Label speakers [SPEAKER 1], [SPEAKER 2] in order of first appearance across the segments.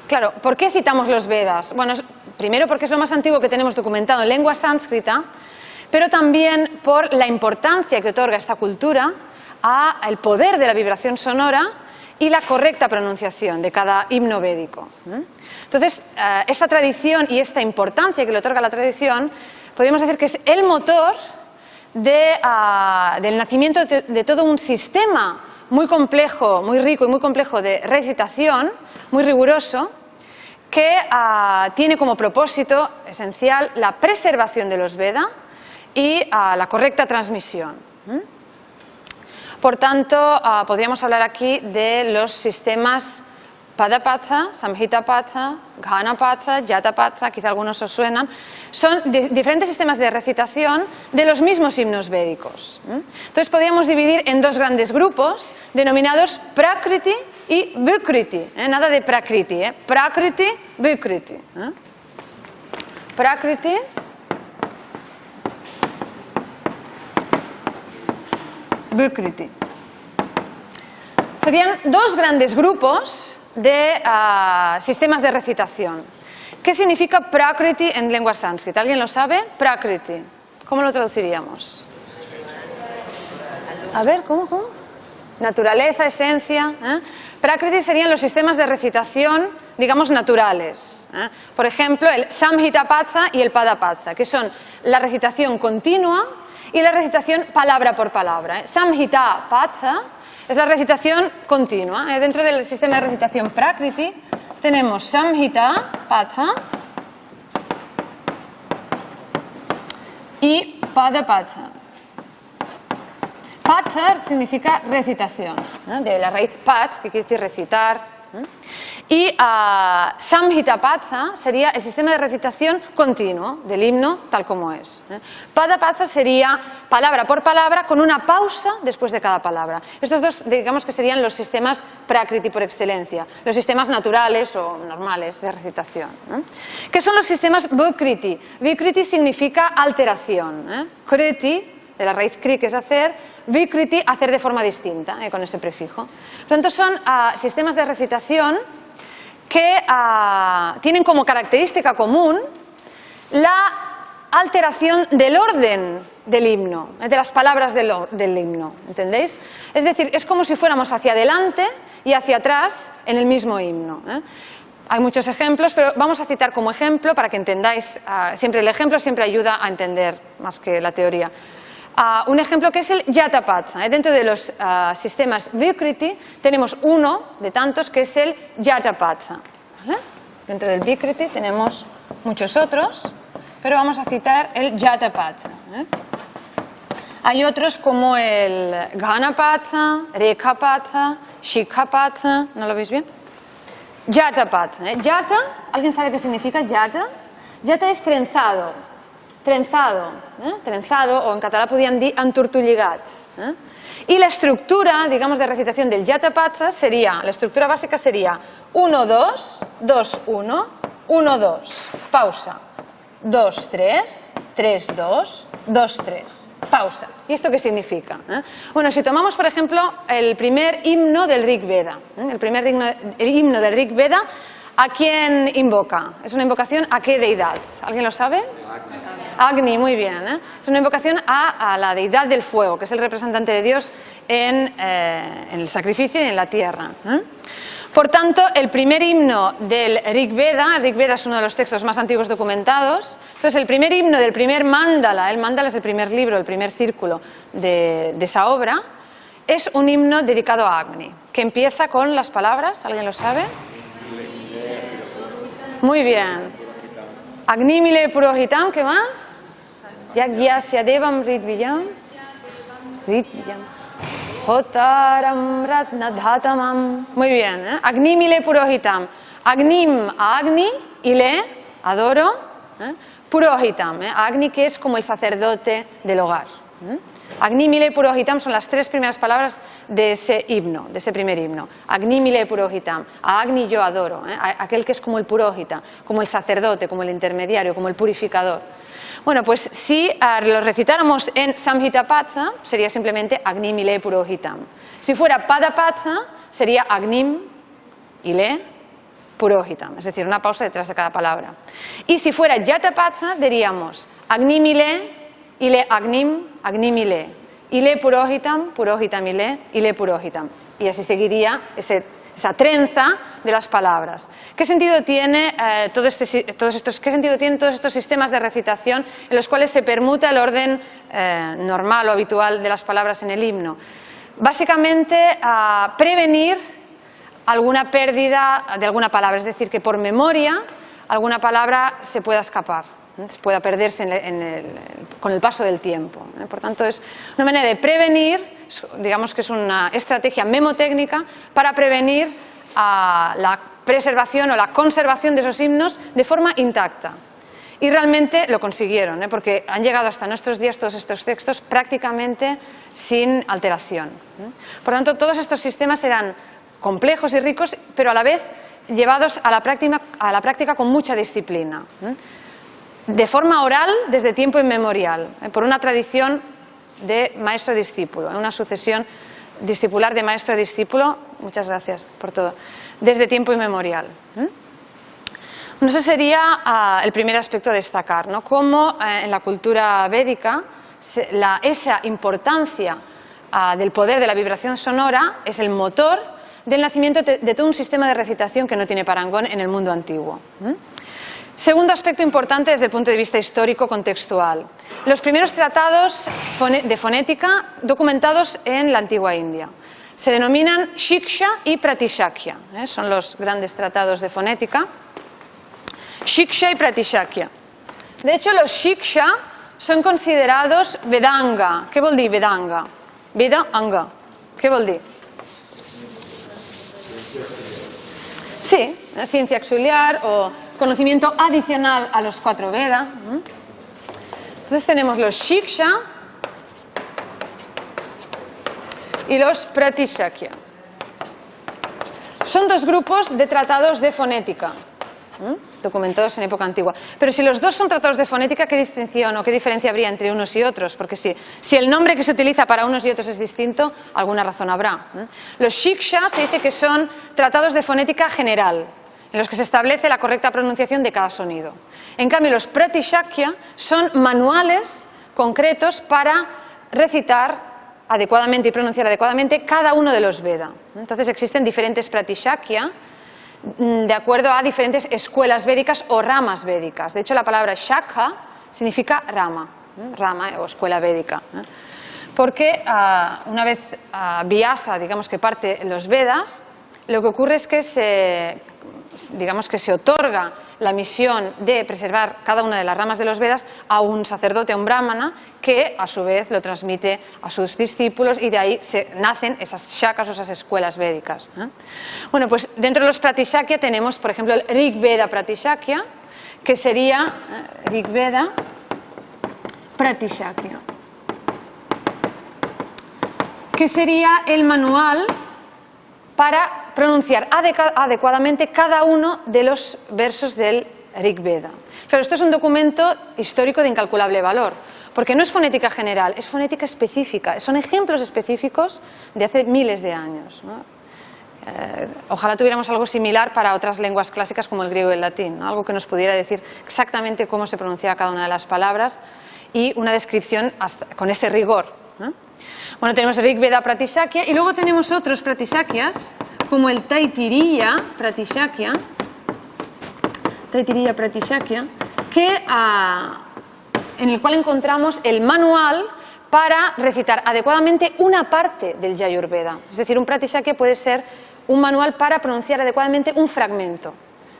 [SPEAKER 1] Claro, ¿por qué citamos los Vedas? Bueno, primero porque es lo más antiguo que tenemos documentado en lengua sánscrita, pero también por la importancia que otorga esta cultura al poder de la vibración sonora y la correcta pronunciación de cada himno védico. Entonces, esta tradición y esta importancia que le otorga la tradición, podríamos decir que es el motor del nacimiento de todo un sistema muy complejo, muy rico y muy complejo de recitación, muy riguroso, que tiene como propósito esencial la preservación de los Veda y la correcta transmisión. Por tanto, podríamos hablar aquí de los sistemas Padapatha, Samhitapatha, Ghanapatha, Jatapatha, quizá algunos os suenan. Son diferentes sistemas de recitación de los mismos himnos védicos. Entonces podríamos dividir en dos grandes grupos denominados Prakriti y Vikriti. Nada de Prakriti, Prakriti, Vikriti. Prakriti, Vikriti. Serían dos grandes grupos de sistemas de recitación. ¿Qué significa Prakriti en lengua sánscrita? ¿Alguien lo sabe? Prakriti. ¿Cómo lo traduciríamos? A ver, ¿cómo? Naturaleza, esencia. Prakriti serían los sistemas de recitación, digamos, naturales. Por ejemplo, el Samhitapatha y el Padapatha, que son la recitación continua y la recitación palabra por palabra. Samhitapatha es la recitación continua. Dentro del sistema de recitación Prakriti tenemos Samhitapatha y Padapatha. Patha significa recitación, de la raíz pat, que quiere decir recitar. Y Samhitapatha sería el sistema de recitación continuo del himno tal como es. Padapatha sería palabra por palabra con una pausa después de cada palabra. Estos dos, digamos que serían los sistemas Prakriti por excelencia, los sistemas naturales o normales de recitación. ¿Qué son los sistemas Vikriti? Vikriti significa alteración. Kriti, de la raíz kri, que es hacer, Vikriti, hacer de forma distinta, con ese prefijo. Por tanto, son sistemas de recitación que tienen como característica común la alteración del orden del himno, de las palabras del himno, ¿entendéis? Es decir, es como si fuéramos hacia adelante y hacia atrás en el mismo himno. Hay muchos ejemplos, pero vamos a citar como ejemplo para que entendáis, siempre el ejemplo siempre ayuda a entender más que la teoría. Un ejemplo que es el Jatapatha. Dentro de los sistemas Vikriti tenemos uno de tantos que es el Jatapatha. Dentro del Vikriti tenemos muchos otros, pero vamos a citar el Jatapatha. Hay otros como el Ghanapatha, Rekhapatha, Shikhapatha. ¿No lo veis bien? Jatapatha. Jata, ¿alguien sabe qué significa Jata? Jata es trenzado. Trenzado, o en català podríem dir entortolligat. Y la estructura, digamos, de recitación del Jatapatha sería, la estructura básica sería 1-2, 2-1, 1-2, pausa, 2-3, 3-2, 2-3, pausa. ¿Y esto qué significa? Bueno, si tomamos, por ejemplo, el primer himno del Rig Veda, el himno del Rig Veda, ¿a quién invoca? Es una invocación ¿a qué deidad? ¿Alguien lo sabe? Agni, muy bien. Es una invocación a la deidad del fuego, que es el representante de Dios en el sacrificio y en la tierra. Por tanto, el primer himno del Rig Veda es uno de los textos más antiguos documentados. Entonces, el primer himno del primer mandala, el mandala es el primer libro, el primer círculo de esa obra, es un himno dedicado a Agni, que empieza con las palabras, ¿alguien lo sabe? Muy bien. Agnimile Purohitam, ¿qué más? Yagyasya Devam Ridvijam. Hotaram Ratnadhatamam. Muy bien, Agnimile Purohitam. Agnim a Agni, ile, adoro. Purohitam, Agni, que es como el sacerdote del hogar. Agnimile Purohitam son las tres primeras palabras de ese himno, de ese primer himno. Agnimile Purohitam, a Agni yo adoro, aquel que es como el Purohita, como el sacerdote, como el intermediario, como el purificador. Bueno, pues si lo recitáramos en Samhitapatha, sería simplemente Agnimile Purohitam. Si fuera Padapatha, sería Agnim, ile, purohitam, es decir, una pausa detrás de cada palabra. Y si fuera Yatapatha, diríamos Agnimile, ile Agnim, Agnimile, ile Purohitam, Purohitamile, ile Purohitam. Y así seguiría esa trenza de las palabras. ¿Qué sentido tiene todos estos sistemas de recitación en los cuales se permuta el orden normal o habitual de las palabras en el himno? Básicamente, prevenir alguna pérdida de alguna palabra, es decir, que por memoria alguna palabra se pueda escapar, se pueda perderse con el paso del tiempo. Por tanto, es una manera de prevenir, digamos que es una estrategia memotécnica para prevenir la preservación o la conservación de esos himnos de forma intacta. Y realmente lo consiguieron, porque han llegado hasta nuestros días todos estos textos prácticamente sin alteración. Por tanto, todos estos sistemas eran complejos y ricos, pero a la vez llevados a la práctica con mucha disciplina. De forma oral desde tiempo inmemorial, por una tradición de maestro-discípulo, una sucesión discipular de maestro-discípulo, muchas gracias por todo, desde tiempo inmemorial. Ese sería el primer aspecto a destacar, ¿no? Cómo en la cultura védica esa importancia del poder de la vibración sonora es el motor del nacimiento de todo un sistema de recitación que no tiene parangón en el mundo antiguo. Segundo aspecto importante desde el punto de vista histórico contextual. Los primeros tratados de fonética documentados en la antigua India. Se denominan Shiksha y Pratishakya. Son los grandes tratados de fonética. Shiksha y Pratishakya. De hecho, los Shiksha son considerados Vedanga. ¿Qué vol dir Vedanga? Vedanga. ¿Qué vol dir? Sí, ciencia auxiliar o conocimiento adicional a los 4 Veda. Entonces tenemos los Shiksha y los Pratishakya. Son dos grupos de tratados de fonética, documentados en época antigua. Pero si los dos son tratados de fonética, ¿qué distinción o qué diferencia habría entre unos y otros? Porque si el nombre que se utiliza para unos y otros es distinto, alguna razón habrá. Los Shiksha se dice que son tratados de fonética general, en los que se establece la correcta pronunciación de cada sonido. En cambio, los Pratishakya son manuales concretos para recitar adecuadamente y pronunciar adecuadamente cada uno de los Veda. Entonces existen diferentes Pratishakya de acuerdo a diferentes escuelas védicas o ramas védicas. De hecho, la palabra Shakha significa rama o escuela védica. Porque una vez Vyasa, digamos que parte los Vedas, lo que ocurre es que se otorga la misión de preservar cada una de las ramas de los Vedas a un sacerdote, a un brahmana, que a su vez lo transmite a sus discípulos y de ahí nacen esas shakas o esas escuelas védicas. Bueno, pues dentro de los Pratishakya tenemos, por ejemplo, el Rig Veda Pratishakya, que sería Rig Veda Pratishakya, que sería el manual para pronunciar adecuadamente cada uno de los versos del Rig Veda. Claro, esto es un documento histórico de incalculable valor, porque no es fonética general, es fonética específica, son ejemplos específicos de hace miles de años, ¿no? Ojalá tuviéramos algo similar para otras lenguas clásicas como el griego y el latín, ¿no? Algo que nos pudiera decir exactamente cómo se pronunciaba cada una de las palabras y una descripción con ese rigor, ¿no? Bueno, tenemos el Rig Veda Pratishakya y luego tenemos otros Pratishakyas, como el Taittiriya Pratishakya, en el cual encontramos el manual para recitar adecuadamente una parte del Yajurveda. Es decir, un Pratishakya puede ser un manual para pronunciar adecuadamente un fragmento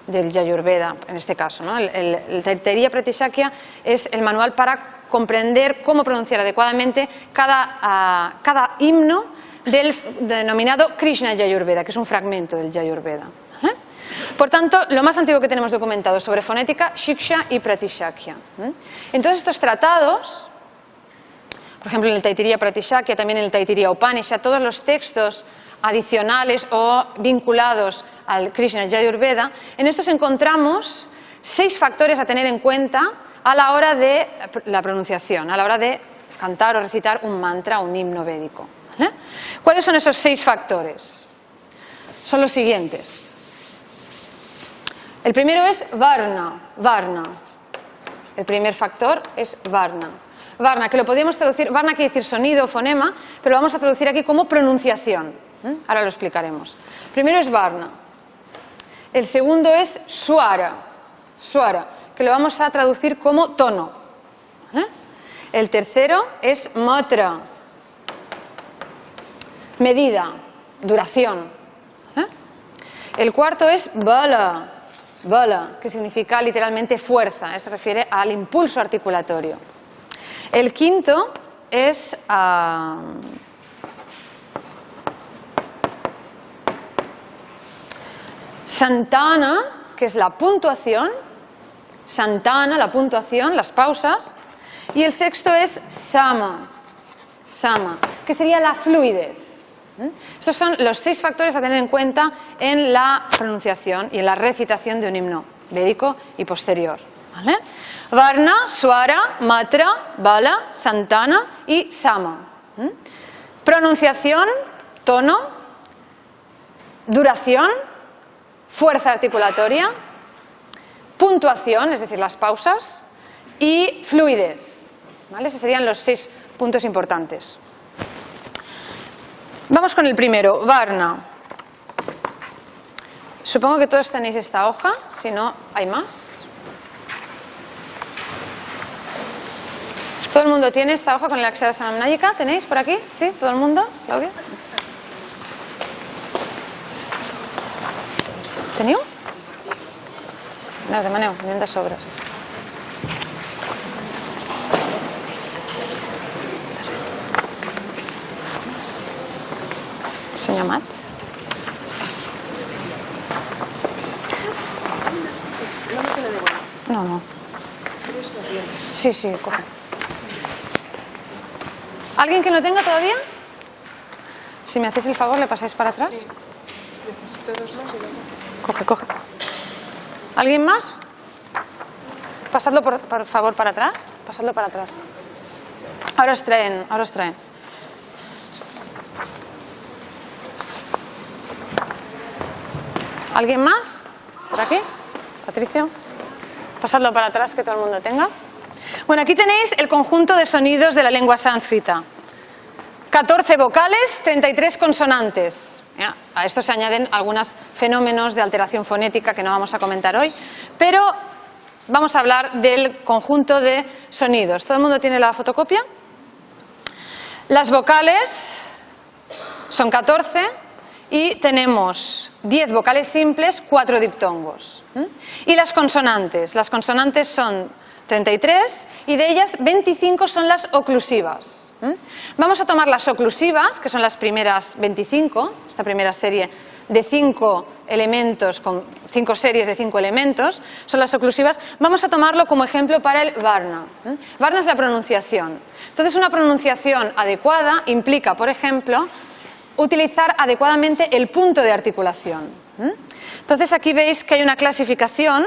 [SPEAKER 1] del Yajurveda, en este caso, ¿no? El Taittiriya Pratishakya es el manual para comprender cómo pronunciar adecuadamente cada himno del denominado Krishna Yajurveda, que es un fragmento del Yajurveda. Por tanto, lo más antiguo que tenemos documentado sobre fonética, Shiksha y Pratishakya. En todos estos tratados, por ejemplo en el Taittiriya Pratishakya, también en el Taittiriya Upanishad, todos los textos adicionales o vinculados al Krishna Yajurveda, en estos encontramos 6 factores a tener en cuenta a la hora de la pronunciación, a la hora de cantar o recitar un mantra, un himno védico. ¿Cuáles son esos 6 factores? Son los siguientes. El primero es varna, varna. El primer factor es varna. Varna, que lo podríamos traducir, varna quiere decir sonido o fonema, pero lo vamos a traducir aquí como pronunciación. Ahora lo explicaremos. Primero es varna. El segundo es swara, swara, que lo vamos a traducir como tono. El tercero es matra, medida, duración. El cuarto es bala, bala, que significa literalmente fuerza, se refiere al impulso articulatorio. El quinto es santana, que es la puntuación, santana, la puntuación, las pausas. Y el sexto es sama, sama, que sería la fluidez. Estos son los 6 factores a tener en cuenta en la pronunciación y en la recitación de un himno védico y posterior. ¿Vale? Varna, swara, matra, bala, santana y sama. Pronunciación, tono, duración, fuerza articulatoria, puntuación, es decir, las pausas, y fluidez. ¿Vale? Esos serían los 6 puntos importantes. Vamos con el primero, varna. Supongo que todos tenéis esta hoja, si no, hay más. ¿Todo el mundo tiene esta hoja con el Akshara Samamnayika? ¿Tenéis por aquí? ¿Sí? ¿Todo el mundo? ¿Claudia? ¿Teniu? No, demaneu, anem de sobres. Senyor Amat? No, no. Sí, sí, coge. ¿Alguien que no tenga todavía? Si me hacéis el favor, ¿le pasáis para atrás?
[SPEAKER 2] Sí. Necesito 2 más y luego.
[SPEAKER 1] Coge, coge. ¿Alguien más? Pasadlo por favor para atrás. Pasadlo para atrás. Ahora os traen, ahora os traen. ¿Alguien más? ¿Por aquí? Patricio. Pasadlo para atrás, que todo el mundo tenga. Bueno, aquí tenéis el conjunto de sonidos de la lengua sánscrita. 14 vocales, 33 consonantes. ¿Ya? A esto se añaden algunos fenómenos de alteración fonética que no vamos a comentar hoy, pero vamos a hablar del conjunto de sonidos. ¿Todo el mundo tiene la fotocopia? Las vocales son 14 y tenemos 10 vocales simples, 4 diptongos. Y las consonantes son 33 y de ellas 25 son las oclusivas. Vamos a tomar las oclusivas, que son las primeras 25, esta primera serie de 5 elementos, con 5 series de 5 elementos, son las oclusivas. Vamos a tomarlo como ejemplo para el varna. Varna es la pronunciación. Entonces, una pronunciación adecuada implica, por ejemplo, utilizar adecuadamente el punto de articulación. Entonces, aquí veis que hay una clasificación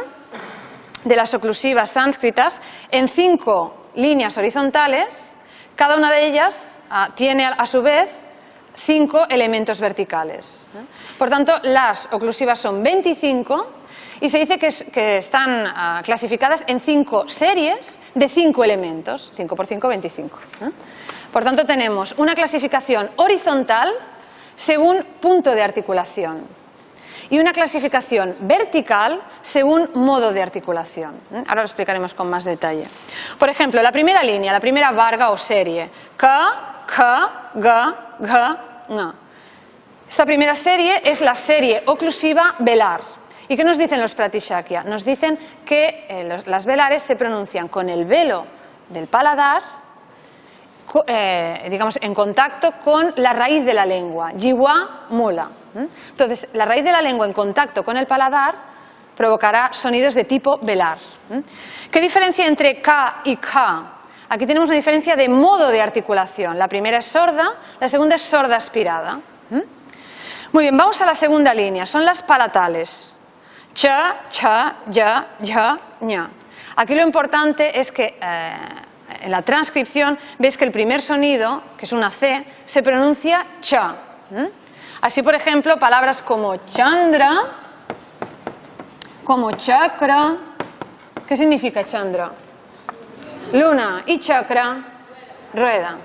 [SPEAKER 1] de las oclusivas sánscritas en 5 líneas horizontales. Cada una de ellas tiene a su vez 5 elementos verticales. Por tanto, las oclusivas son 25 y se dice que están clasificadas en 5 series de 5 elementos. 5 por 5, 25. Por tanto, tenemos una clasificación horizontal según punto de articulación y una clasificación vertical según modo de articulación. Ahora lo explicaremos con más detalle. Por ejemplo, la primera línea, la primera varga o serie. Ka, ka, ga, ga, nga. Esta primera serie es la serie oclusiva velar. ¿Y qué nos dicen los Pratishakya? Nos dicen que las velares se pronuncian con el velo del paladar, digamos, en contacto con la raíz de la lengua, jiva mula. Entonces, la raíz de la lengua en contacto con el paladar provocará sonidos de tipo velar. ¿Qué diferencia entre ka y ka? Aquí tenemos una diferencia de modo de articulación. La primera es sorda, la segunda es sorda aspirada. Muy bien, vamos a la segunda línea, son las palatales. Cha, cha, ya, ya, ña. Aquí lo importante es que en la transcripción veis que el primer sonido, que es una C, se pronuncia cha. Así, por ejemplo, palabras como chandra, como chakra. ¿Qué significa Chandra? Luna, y chakra, rueda.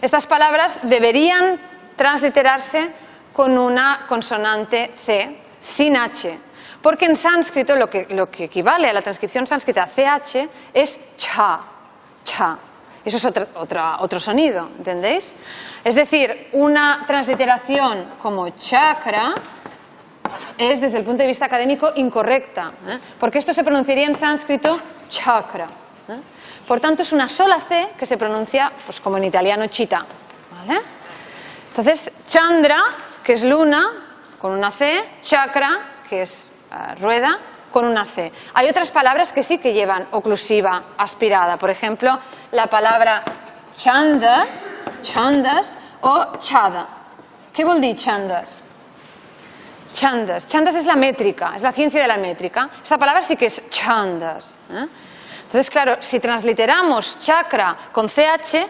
[SPEAKER 1] Estas palabras deberían transliterarse con una consonante C, sin H, porque en sánscrito lo que equivale a la transcripción sánscrita CH es cha, cha. Eso es otro sonido, ¿entendéis? Es decir, una transliteración como chakra es, desde el punto de vista académico, incorrecta, porque esto se pronunciaría en sánscrito chakra. Por tanto, es una sola C que se pronuncia pues, como en italiano chita. ¿Vale? Entonces, chandra, que es luna, con una C, chakra, que es rueda, con una C. Hay otras palabras que sí que llevan oclusiva aspirada. Por ejemplo, la palabra chandas, chandas o chada. ¿Qué vol dir chandas? Chandas. Chandas es la métrica, es la ciencia de la métrica. Esta palabra sí que es chandas. Entonces, claro, si transliteramos chakra con CH,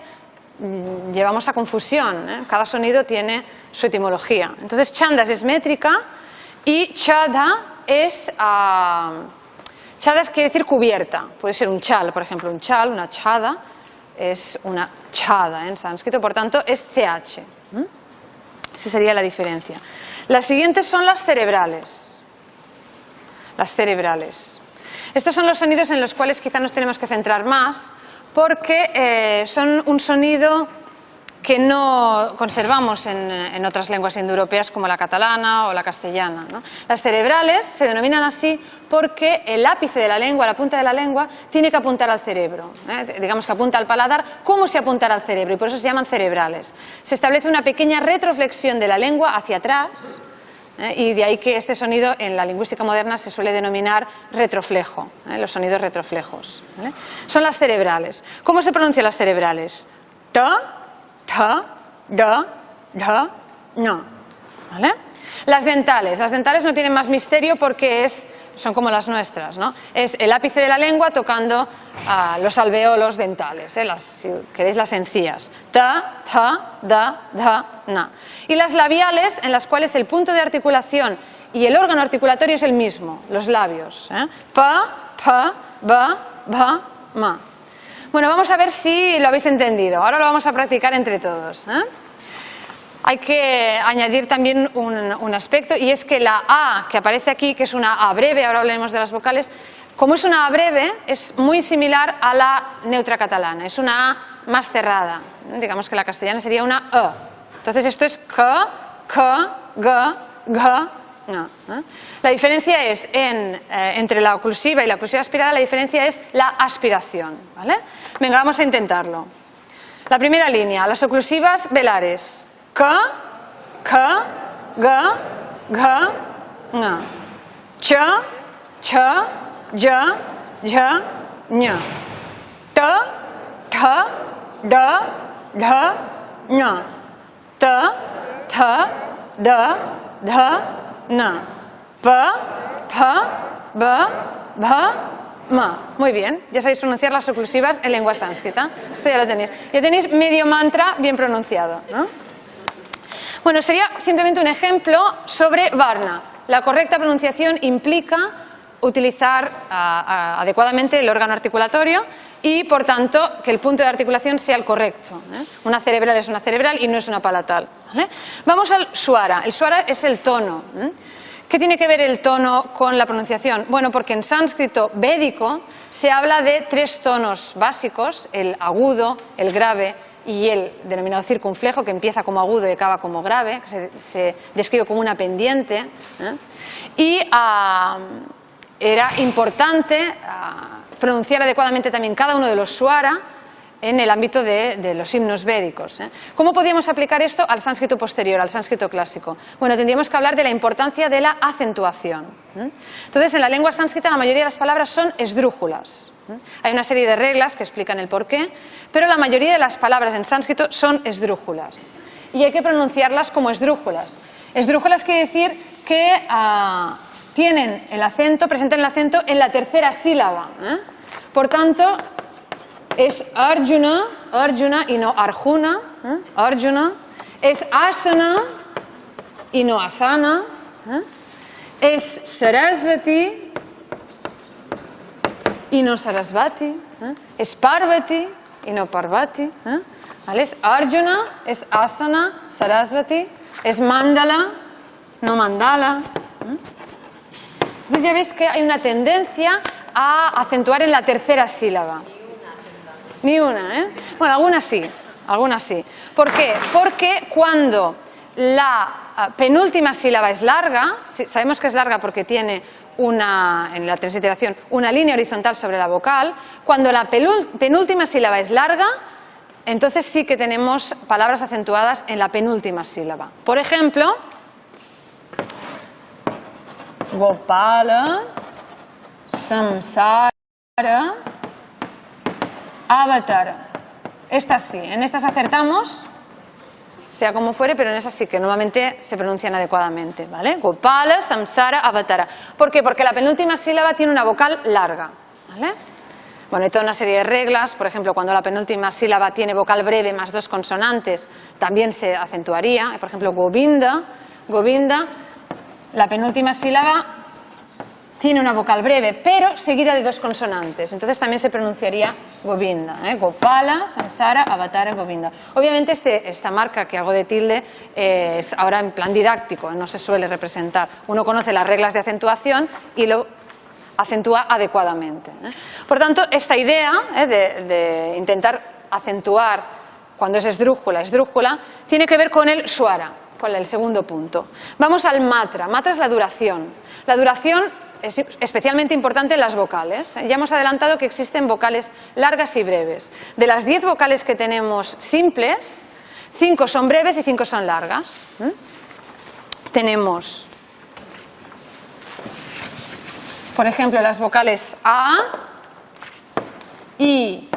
[SPEAKER 1] llevamos a confusión. Cada sonido tiene su etimología. Entonces, chandas es métrica y chada es... chadas quiere decir cubierta. Puede ser un chal, por ejemplo, un chal, una chada, es una chada en sánscrito, por tanto, es CH. Esa sería la diferencia. Las siguientes son las cerebrales. Las cerebrales. Estos son los sonidos en los cuales quizá nos tenemos que centrar más, porque son un sonido que no conservamos en otras lenguas indoeuropeas como la catalana o la castellana, ¿no? Las cerebrales se denominan así porque el ápice de la lengua, la punta de la lengua, tiene que apuntar al cerebro. Digamos que apunta al paladar, como si apuntara al cerebro, y por eso se llaman cerebrales. Se establece una pequeña retroflexión de la lengua hacia atrás, y de ahí que este sonido en la lingüística moderna se suele denominar retroflejo, los sonidos retroflejos, ¿vale? Son las cerebrales. ¿Cómo se pronuncian las cerebrales? Ta, ta, da, da, no. ¿Vale? Las dentales no tienen más misterio porque son como las nuestras, ¿no? Es el ápice de la lengua tocando los alveolos dentales, si queréis las encías. Ta, ta, da, da, na. Y las labiales, en las cuales el punto de articulación y el órgano articulatorio es el mismo, los labios. Pa, pa, ba, ba, ma. Bueno, vamos a ver si lo habéis entendido. Ahora lo vamos a practicar entre todos. Hay que añadir también un aspecto, y es que la A que aparece aquí, que es una A breve, ahora hablaremos de las vocales, como es una A breve, es muy similar a la neutra catalana, es una A más cerrada. Digamos que la castellana sería una E. Entonces esto es K, K, G, G, no. La diferencia es, entre la oclusiva y la oclusiva aspirada, la diferencia es la aspiración. ¿Vale? Venga, vamos a intentarlo. La primera línea, las oclusivas velares. K, K, G, G, Ng. Ch, Ch, Ja, Ja, Ñ. T, T, D, D, N. T, T, D, D, N. P, P, B, B, M. Muy bien, ya sabéis pronunciar las oclusivas en lengua sánscrita. Esto ya lo tenéis. Ya tenéis medio mantra bien pronunciado, ¿no? Bueno, sería simplemente un ejemplo sobre Varna. La correcta pronunciación implica utilizar adecuadamente el órgano articulatorio y, por tanto, que el punto de articulación sea el correcto. Una cerebral es una cerebral y no es una palatal. ¿Vale? Vamos al swara. El swara es el tono. ¿Qué tiene que ver el tono con la pronunciación? Bueno, porque en sánscrito védico se habla de 3 tonos básicos, el agudo, el grave y el denominado circunflejo, que empieza como agudo y acaba como grave, que se describe como una pendiente. Y era importante pronunciar adecuadamente también cada uno de los swara en el ámbito de los himnos védicos. ¿Cómo podíamos aplicar esto al sánscrito posterior, al sánscrito clásico? Bueno, tendríamos que hablar de la importancia de la acentuación. Entonces, en la lengua sánscrita la mayoría de las palabras son esdrújulas. Hay una serie de reglas que explican el porqué, pero la mayoría de las palabras en sánscrito son esdrújulas. Y hay que pronunciarlas como esdrújulas. Esdrújulas quiere decir que tienen el acento, presentan el acento en la tercera sílaba. Por tanto, es Arjuna, Arjuna y no Arjuna. Arjuna. Es Asana y no Asana. Es Sarasvati y no Sarasvati, es Parvati y no Parvati, ¿vale? Es Arjuna, es Asana, Sarasvati, es Mandala, no Mandala. Entonces ya veis que hay una tendencia a acentuar en la tercera sílaba. Ni una, ¿eh? Bueno, algunas sí, algunas sí. ¿Por qué? Porque cuando la penúltima sílaba es larga, sabemos que es larga porque tiene en la transliteración, una línea horizontal sobre la vocal. Cuando la penúltima sílaba es larga, entonces sí que tenemos palabras acentuadas en la penúltima sílaba. Por ejemplo, Gopala, Samsara, Avatara. Estas sí, en estas acertamos, sea como fuere, pero en esas sí que normalmente se pronuncian adecuadamente, ¿vale? Gopala, Samsara, Avatara. ¿Por qué? Porque la penúltima sílaba tiene una vocal larga, ¿vale? Bueno, hay toda una serie de reglas, por ejemplo, cuando la penúltima sílaba tiene vocal breve más dos consonantes, también se acentuaría. Por ejemplo, Govinda, Govinda, la penúltima sílaba tiene una vocal breve, pero seguida de dos consonantes. Entonces también se pronunciaría Govinda, ¿eh? Gopala, Samsara, Avatara, Govinda. Obviamente esta marca que hago de tilde es ahora en plan didáctico, no se suele representar. Uno conoce las reglas de acentuación y lo acentúa adecuadamente, ¿eh? Por tanto, esta idea de intentar acentuar cuando es esdrújula, tiene que ver con el swara, con el segundo punto. Vamos al matra. Matra es la duración. La duración es especialmente importante en las vocales. Ya hemos adelantado que existen vocales largas y breves. De las 10 vocales que tenemos simples, 5 son breves y 5 son largas. Tenemos, por ejemplo, las vocales A, I,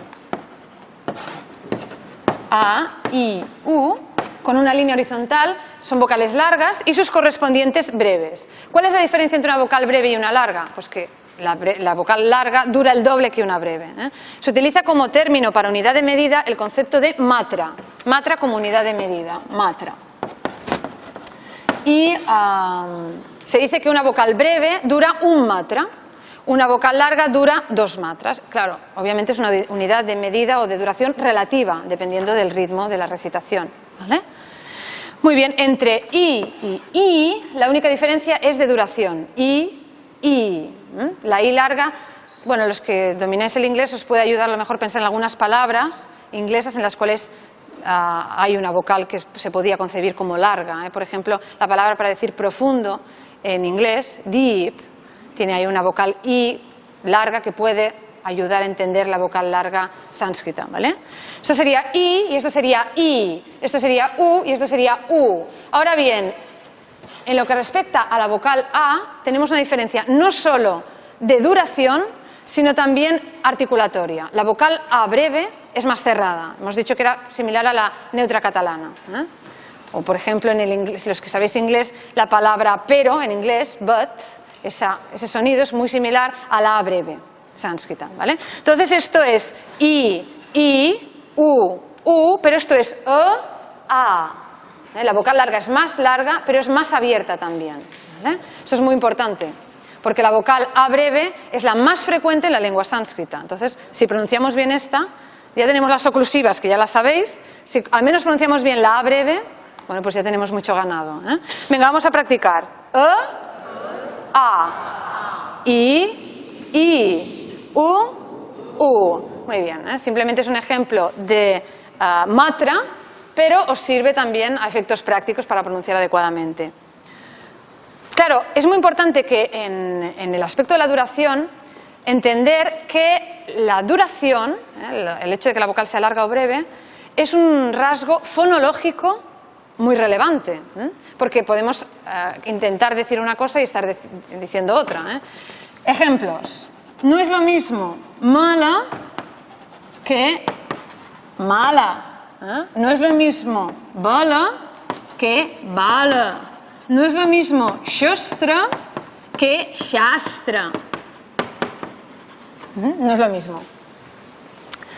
[SPEAKER 1] U, con una línea horizontal, son vocales largas y sus correspondientes breves. ¿Cuál es la diferencia entre una vocal breve y una larga? Pues que la vocal larga dura el doble que una breve, ¿eh? Se utiliza como término para unidad de medida el concepto de matra. Matra como unidad de medida, matra. Y se dice que una vocal breve dura un matra. Una vocal larga dura 2 matras. Claro, obviamente es una unidad de medida o de duración relativa, dependiendo del ritmo de la recitación, ¿vale? Muy bien, entre I y I, la única diferencia es de duración. I. La I larga, bueno, los que domináis el inglés os puede ayudar a lo mejor pensar en algunas palabras inglesas en las cuales hay una vocal que se podía concebir como larga, ¿eh? Por ejemplo, la palabra para decir profundo en inglés, deep, tiene ahí una vocal I larga que puede ayudar a entender la vocal larga sánscrita, ¿vale? Esto sería I y esto sería I, esto sería U y esto sería U. Ahora bien, en lo que respecta a la vocal A, tenemos una diferencia no solo de duración, sino también articulatoria. La vocal A breve es más cerrada, hemos dicho que era similar a la neutra catalana, ¿eh? O por ejemplo, en el inglés, los que sabéis inglés, la palabra pero en inglés, but, ese sonido es muy similar a la A breve sánscrita, ¿vale? Entonces esto es I, U, pero esto es A. La vocal larga es más larga, pero es más abierta también, ¿vale? Esto es muy importante, porque la vocal A breve es la más frecuente en la lengua sánscrita. Entonces, si pronunciamos bien esta, ya tenemos las oclusivas, que ya las sabéis. Si al menos pronunciamos bien la A breve, bueno, pues ya tenemos mucho ganado, ¿eh? Venga, vamos a practicar. A, I, U. Muy bien, ¿eh? Simplemente es un ejemplo de matra, pero os sirve también a efectos prácticos para pronunciar adecuadamente. Claro, es muy importante que en el aspecto de la duración entender que la duración, el hecho de que la vocal sea larga o breve, es un rasgo fonológico muy relevante, ¿eh? Porque podemos intentar decir una cosa y estar diciendo otra, ¿eh? Ejemplos. No es lo mismo mala que mala, ¿eh? No es lo mismo bala que bala. No es lo mismo shastra que shastra. No es lo mismo.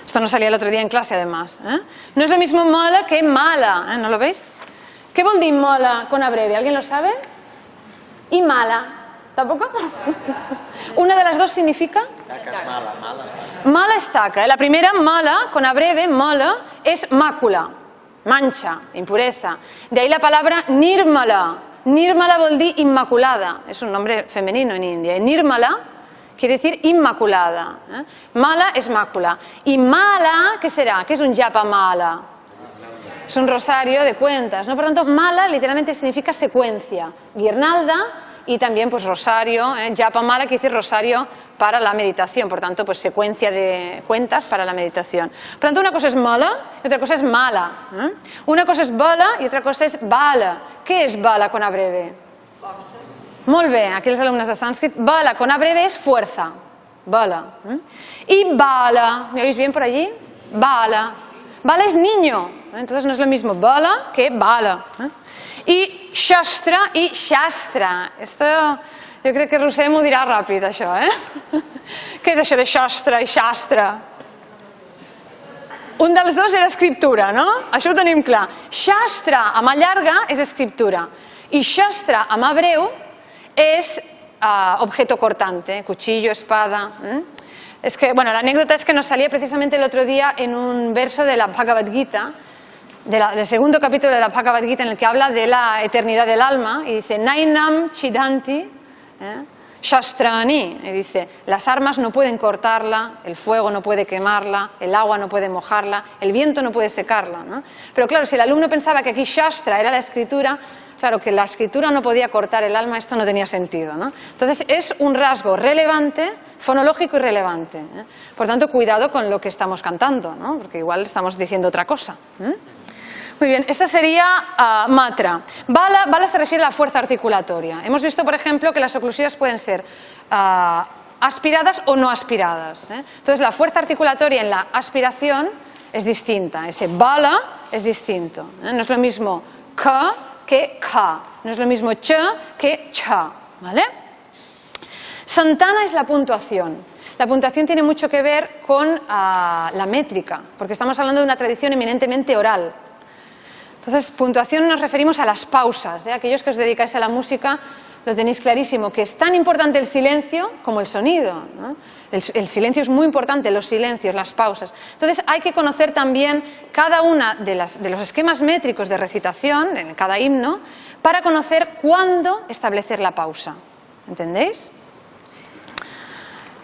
[SPEAKER 1] Esto no salía el otro día en clase, además, ¿eh? No es lo mismo mala que mala, ¿eh? ¿No lo veis? Què vol dir mala con A breve? ¿Alguien lo sabe? Y mala. ¿Tampoco? ¿Una de las dos significa?
[SPEAKER 3] Mala, mala.
[SPEAKER 1] Mala es taca. La primera, mala, con A breve, mala, es mácula, mancha, impureza. De ahí la palabra nirmala. Nirmala vol dir inmaculada. Es un nombre femenino en India. Nirmala quiere decir inmaculada. Mala es mácula. Y mala, ¿qué será? ¿Qué es un japa mala? Es un rosario de cuentas, ¿no? Por tanto, mala literalmente significa secuencia. Guirnalda y también pues rosario, japa mala quiere decir rosario para la meditación, por tanto pues secuencia de cuentas para la meditación. Por tanto, una cosa es mala y otra cosa es mala. Una cosa es bala y otra cosa és bala. Què és bala con A breve?
[SPEAKER 2] Força.
[SPEAKER 1] Molt bé, aquí els alumnes de sànscrit, bala con A breve es fuerza, bala. Y bala, ¿me oís bien por allí? Bala. Bala es niño, entonces no es lo mismo bala que bala. Y shastra y shastra. Esto jo crec que Roser m'ho dirà ràpid, això, Què és això de shastra i shastra? Un dels dos era escriptura, no? Això ho tenim clar. Shastra, amb A llarga, és escriptura. Y shastra, amb A breu, es objeto cortante, cuchillo, espada. Es que, bueno, la anécdota es que nos salía precisamente el otro día en un verso de la Bhagavad Gita, del segundo capítulo de la Bhagavad Gita, en el que habla de la eternidad del alma, y dice, Nainam Chidanti Shastrani, y dice, las armas no pueden cortarla, el fuego no puede quemarla, el agua no puede mojarla, el viento no puede secarla, ¿no? Pero claro, si el alumno pensaba que aquí Shastra era la escritura, claro, que la escritura no podía cortar el alma, esto no tenía sentido, ¿no? Entonces es un rasgo relevante, fonológico y relevante. Por tanto, cuidado con lo que estamos cantando, ¿no? Porque igual estamos diciendo otra cosa. Muy bien, esta sería matra. Bala, bala se refiere a la fuerza articulatoria. Hemos visto, por ejemplo, que las oclusivas pueden ser aspiradas o no aspiradas. Entonces, la fuerza articulatoria en la aspiración es distinta. Ese bala es distinto. No es lo mismo ka que ka. No es lo mismo ch que cha. ¿Vale? Santana es la puntuación. La puntuación tiene mucho que ver con la métrica, porque estamos hablando de una tradición eminentemente oral. Entonces, puntuación nos referimos a las pausas. Aquellos que os dedicáis a la música lo tenéis clarísimo, que es tan importante el silencio como el sonido, ¿no? El silencio es muy importante, los silencios, las pausas. Entonces, hay que conocer también cada una de los esquemas métricos de recitación, en cada himno, para conocer cuándo establecer la pausa. ¿Entendéis?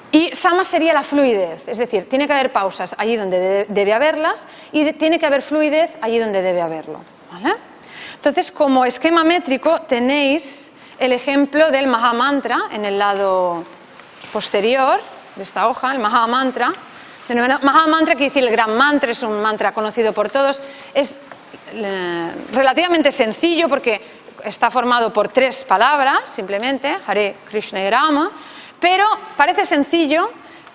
[SPEAKER 1] Y sama sería la fluidez, es decir, tiene que haber pausas allí donde debe haberlas y tiene que haber fluidez allí donde debe haberlo. ¿Vale? Entonces, como esquema métrico tenéis el ejemplo del Mahamantra en el lado posterior de esta hoja, el Mahamantra. Mahamantra quiere decir el gran mantra, es un mantra conocido por todos. Es relativamente sencillo porque está formado por 3 palabras, simplemente, Hare Krishna y Rama. Pero parece sencillo,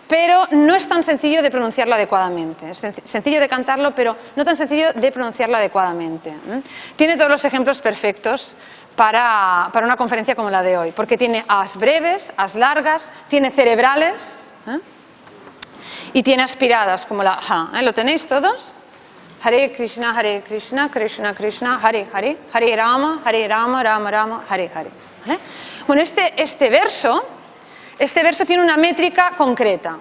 [SPEAKER 1] pero no es tan sencillo de pronunciarlo adecuadamente. Es sencillo de cantarlo, pero no tan sencillo de pronunciarlo adecuadamente. Tiene todos los ejemplos perfectos para una conferencia como la de hoy, porque tiene as breves, as largas, tiene cerebrales y tiene aspiradas, como la ha. ¿Lo tenéis todos? Hare Krishna, Krishna Krishna, Hare Hare, Hare Rama, Rama Rama, Hare Hare. ¿Vale? Bueno, este verso tiene una métrica concreta.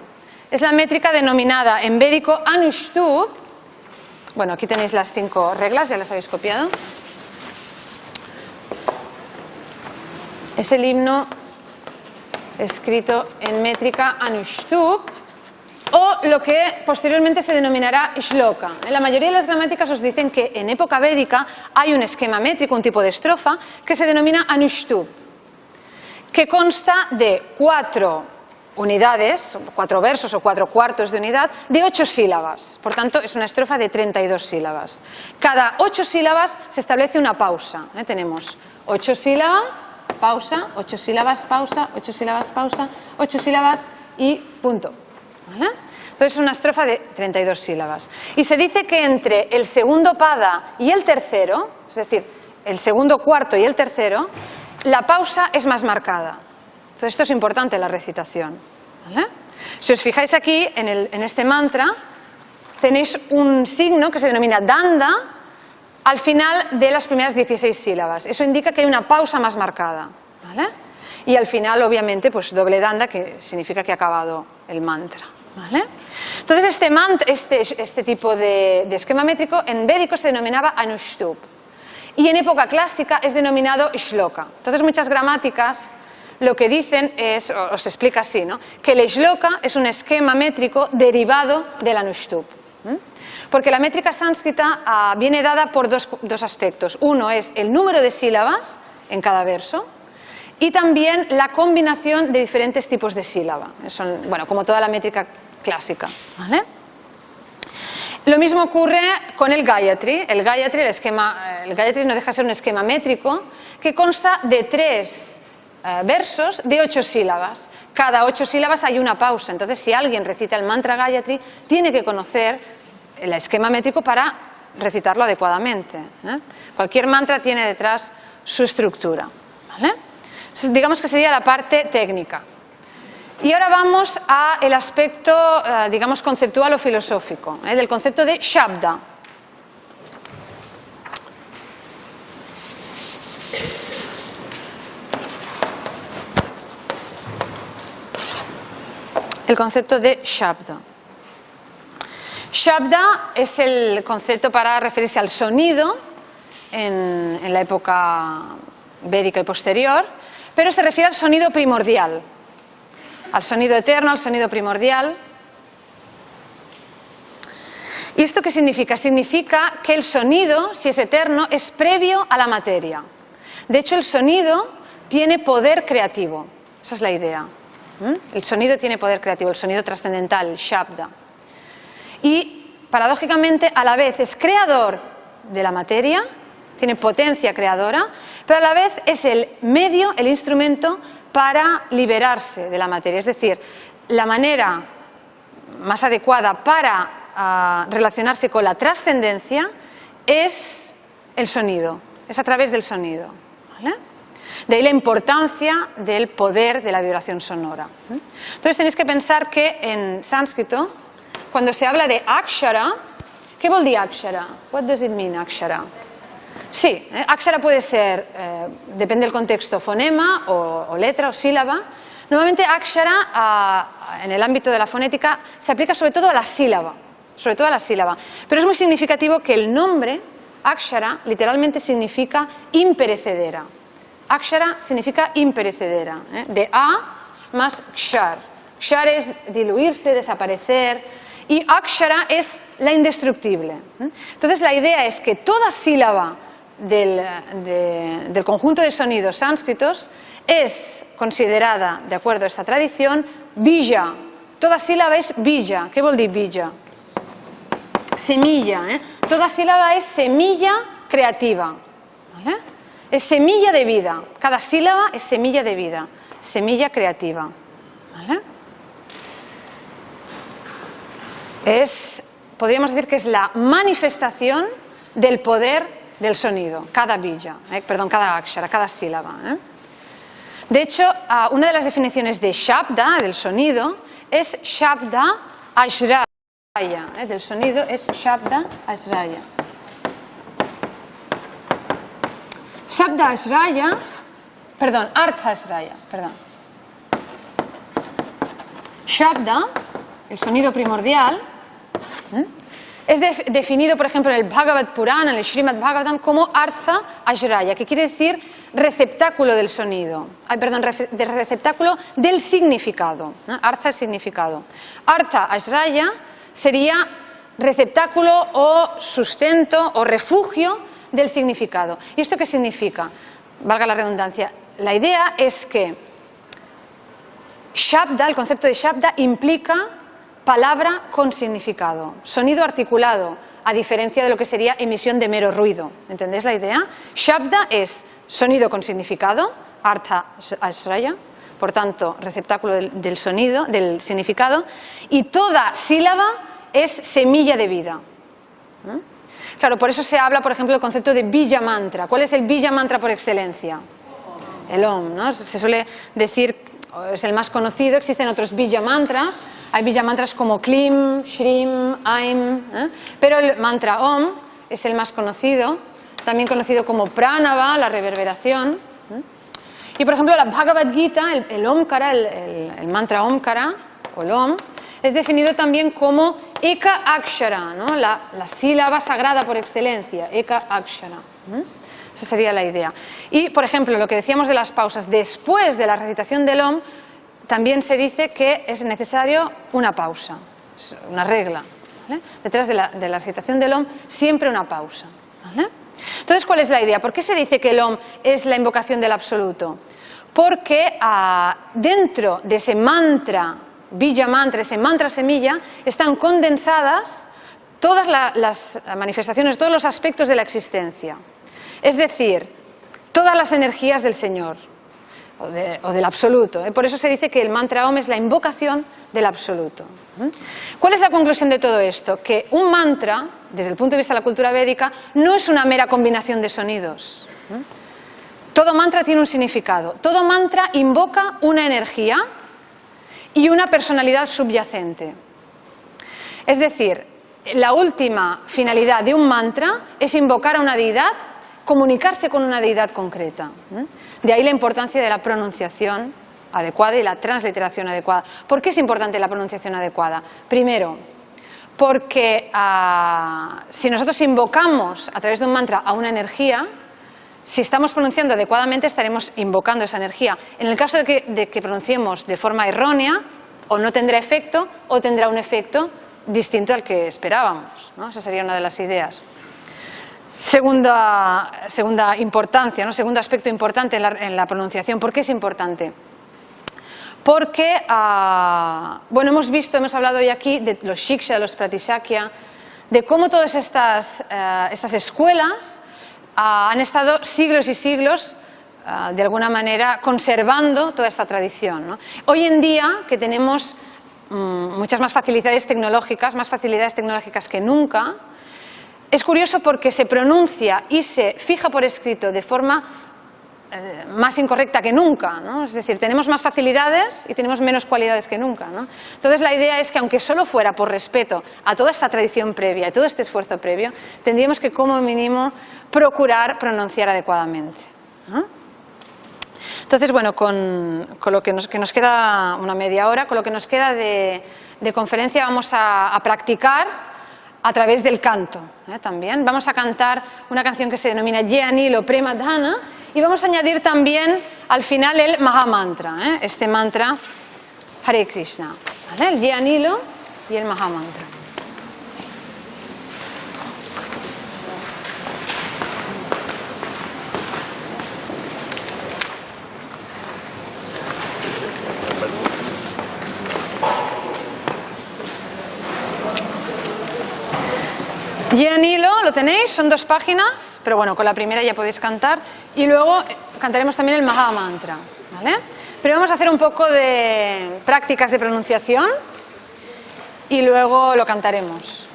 [SPEAKER 1] Es la métrica denominada en védico Anushtup. Bueno, aquí tenéis las 5 reglas, ya las habéis copiado. Es el himno escrito en métrica Anushtup, o lo que posteriormente se denominará Shloka. En la mayoría de las gramáticas os dicen que en época védica hay un esquema métrico, un tipo de estrofa, que se denomina Anushtup, que consta de 4 unidades, 4 versos o 4 cuartos de unidad, de 8 sílabas. Por tanto, es una estrofa de 32 sílabas. Cada 8 sílabas se establece una pausa. Tenemos 8 sílabas, pausa, 8 sílabas, pausa, 8 sílabas, pausa, 8 sílabas y punto. ¿Vale? Entonces, es una estrofa de 32 sílabas. Y se dice que entre el segundo pada y el tercero, es decir, el segundo cuarto y el tercero, la pausa es más marcada. Entonces, esto es importante en la recitación. ¿Vale? Si os fijáis aquí, en este mantra, tenéis un signo que se denomina danda al final de las primeras 16 sílabas. Eso indica que hay una pausa más marcada. ¿Vale? y al final, obviamente, pues doble danda, que significa que ha acabado el mantra. ¿Vale? Entonces, este tipo de esquema métrico en védico se denominaba Anushtup y en época clásica es denominado Shloka. Entonces, muchas gramáticas lo que dicen es, o se explica así, ¿no?, que el Shloka es un esquema métrico derivado del Anushtup. Porque la métrica sánscrita viene dada por dos aspectos. Uno es el número de sílabas en cada verso y también la combinación de diferentes tipos de sílaba. Son, bueno, como toda la métrica clásica. ¿Vale? Lo mismo ocurre con el Gayatri. El Gayatri no deja de ser un esquema métrico que consta de 3 versos de 8 sílabas. Cada 8 sílabas hay una pausa. Entonces, si alguien recita el mantra Gayatri, tiene que conocer el esquema métrico para recitarlo adecuadamente. Cualquier mantra tiene detrás su estructura. ¿Vale? Entonces, digamos que sería la parte técnica. Y ahora vamos al aspecto, digamos, conceptual o filosófico, del concepto de Shabda. El concepto de Shabda. Shabda es el concepto para referirse al sonido en la época védica y posterior, pero se refiere al sonido primordial, al sonido eterno, al sonido primordial. ¿Y esto qué significa? Significa que el sonido, si es eterno, es previo a la materia. De hecho, el sonido tiene poder creativo. Esa es la idea. El sonido tiene poder creativo, el sonido trascendental, el Shabda. Y, paradójicamente, a la vez es creador de la materia, tiene potencia creadora, pero a la vez es el medio, el instrumento para liberarse de la materia. Es decir, la manera más adecuada para relacionarse con la trascendencia es el sonido, es a través del sonido. ¿Vale? De ahí la importancia del poder de la vibración sonora. Entonces tenéis que pensar que en sánscrito, cuando se habla de akshara, ¿qué vol dir akshara? What does it mean, akshara? Sí, akshara puede ser, depende del contexto, fonema o letra o sílaba. Normalmente akshara en el ámbito de la fonética se aplica sobre todo a la sílaba, pero es muy significativo que el nombre akshara literalmente significa imperecedera. Akshara significa imperecedera, de a más kshar. Kshar es diluirse, desaparecer, y akshara es la indestructible. Entonces la idea es que toda sílaba del conjunto de sonidos sánscritos es considerada, de acuerdo a esta tradición, bija. Toda sílaba es bija. ¿Qué vol dir bija? Semilla. Toda sílaba es semilla creativa. ¿Vale? Es semilla de vida. Cada sílaba es semilla de vida, semilla creativa. ¿Vale? Podríamos decir que es la manifestación del poder del sonido, cada bija, cada akshara, cada sílaba. De hecho, una de las definiciones de Shabda, del sonido, es Shabda Ashraya. Del sonido es Shabda Ashraya. Shabda Ashraya, Artha Ashraya, Shabda, el sonido primordial, es definido, por ejemplo, en el Bhagavad Purana, en el Srimad Bhagavatam, como Artha Ashraya, que quiere decir receptáculo del sonido, receptáculo del significado. Artha es significado. Artha Ashraya sería receptáculo o sustento o refugio del significado. ¿Y esto qué significa? Valga la redundancia. La idea es que Shabda, el concepto de Shabda, implica palabra con significado, sonido articulado, a diferencia de lo que sería emisión de mero ruido. ¿Entendéis la idea? Shabda es sonido con significado, Artha Ashraya, por tanto, receptáculo del sonido, del significado, y toda sílaba es semilla de vida. Claro, por eso se habla, por ejemplo, del concepto de Bija Mantra. ¿Cuál es el Bija Mantra por excelencia? El Om, ¿no? Se suele decir, es el más conocido, existen otros Bija Mantras, hay Bija Mantras como Klim, Shrim, Aim, pero el mantra Om es el más conocido, también conocido como Pranava, la reverberación. Y por ejemplo la Bhagavad Gita, el Omkara, el mantra Omkara, o el Om, es definido también como Eka Akshara, ¿no? La sílaba sagrada por excelencia, Eka Akshara. Esa sería la idea. Y por ejemplo, lo que decíamos de las pausas, después de la recitación del Om, también se dice que es necesario una pausa, es una regla. ¿Vale? Detrás de la recitación del Om, siempre una pausa. ¿Vale? Entonces, ¿cuál es la idea? ¿Por qué se dice que el Om es la invocación del absoluto? Porque dentro de ese mantra, Bija mantra, ese mantra semilla, están condensadas todas las manifestaciones, todos los aspectos de la existencia. Es decir, todas las energías del Señor o del absoluto. Por eso se dice que el mantra Om es la invocación del absoluto. ¿Cuál es la conclusión de todo esto? Que un mantra, desde el punto de vista de la cultura védica, no es una mera combinación de sonidos. Todo mantra tiene un significado. Todo mantra invoca una energía y una personalidad subyacente. Es decir, la última finalidad de un mantra es invocar a una deidad, comunicarse con una deidad concreta. De ahí la importancia de la pronunciación adecuada y la transliteración adecuada. ¿Por qué es importante la pronunciación adecuada? Primero, porque si nosotros invocamos a través de un mantra a una energía, si estamos pronunciando adecuadamente estaremos invocando esa energía. En el caso de que pronunciemos de forma errónea, o no tendrá efecto o tendrá un efecto distinto al que esperábamos, ¿no? Esa sería una de las ideas. Segunda importancia, ¿no? Segundo aspecto importante en la pronunciación. ¿Por qué es importante? Porque, bueno, hemos hablado hoy aquí de los Shiksha, de los Pratishakya, de cómo todas estas escuelas han estado siglos y siglos, de alguna manera, conservando toda esta tradición, ¿no? Hoy en día, que tenemos muchas más facilidades tecnológicas que nunca, es curioso porque se pronuncia y se fija por escrito de forma más incorrecta que nunca, ¿no? Es decir, tenemos más facilidades y tenemos menos cualidades que nunca, ¿no? Entonces la idea es que aunque solo fuera por respeto a toda esta tradición previa, a todo este esfuerzo previo, tendríamos que como mínimo procurar pronunciar adecuadamente, ¿no? Entonces, bueno, con lo que nos queda una media hora, con lo que nos queda de conferencia vamos a practicar a través del canto, también. Vamos a cantar una canción que se denomina Jnanilo Prema Dhana y vamos a añadir también al final el Mahamantra, este mantra Hare Krishna, ¿vale? El Jnanilo y el Mahamantra. Jnanilo, ¿lo tenéis? Son 2 páginas, pero bueno, con la primera ya podéis cantar. Y luego cantaremos también el Mahamantra, ¿vale? Pero vamos a hacer un poco de prácticas de pronunciación y luego lo cantaremos.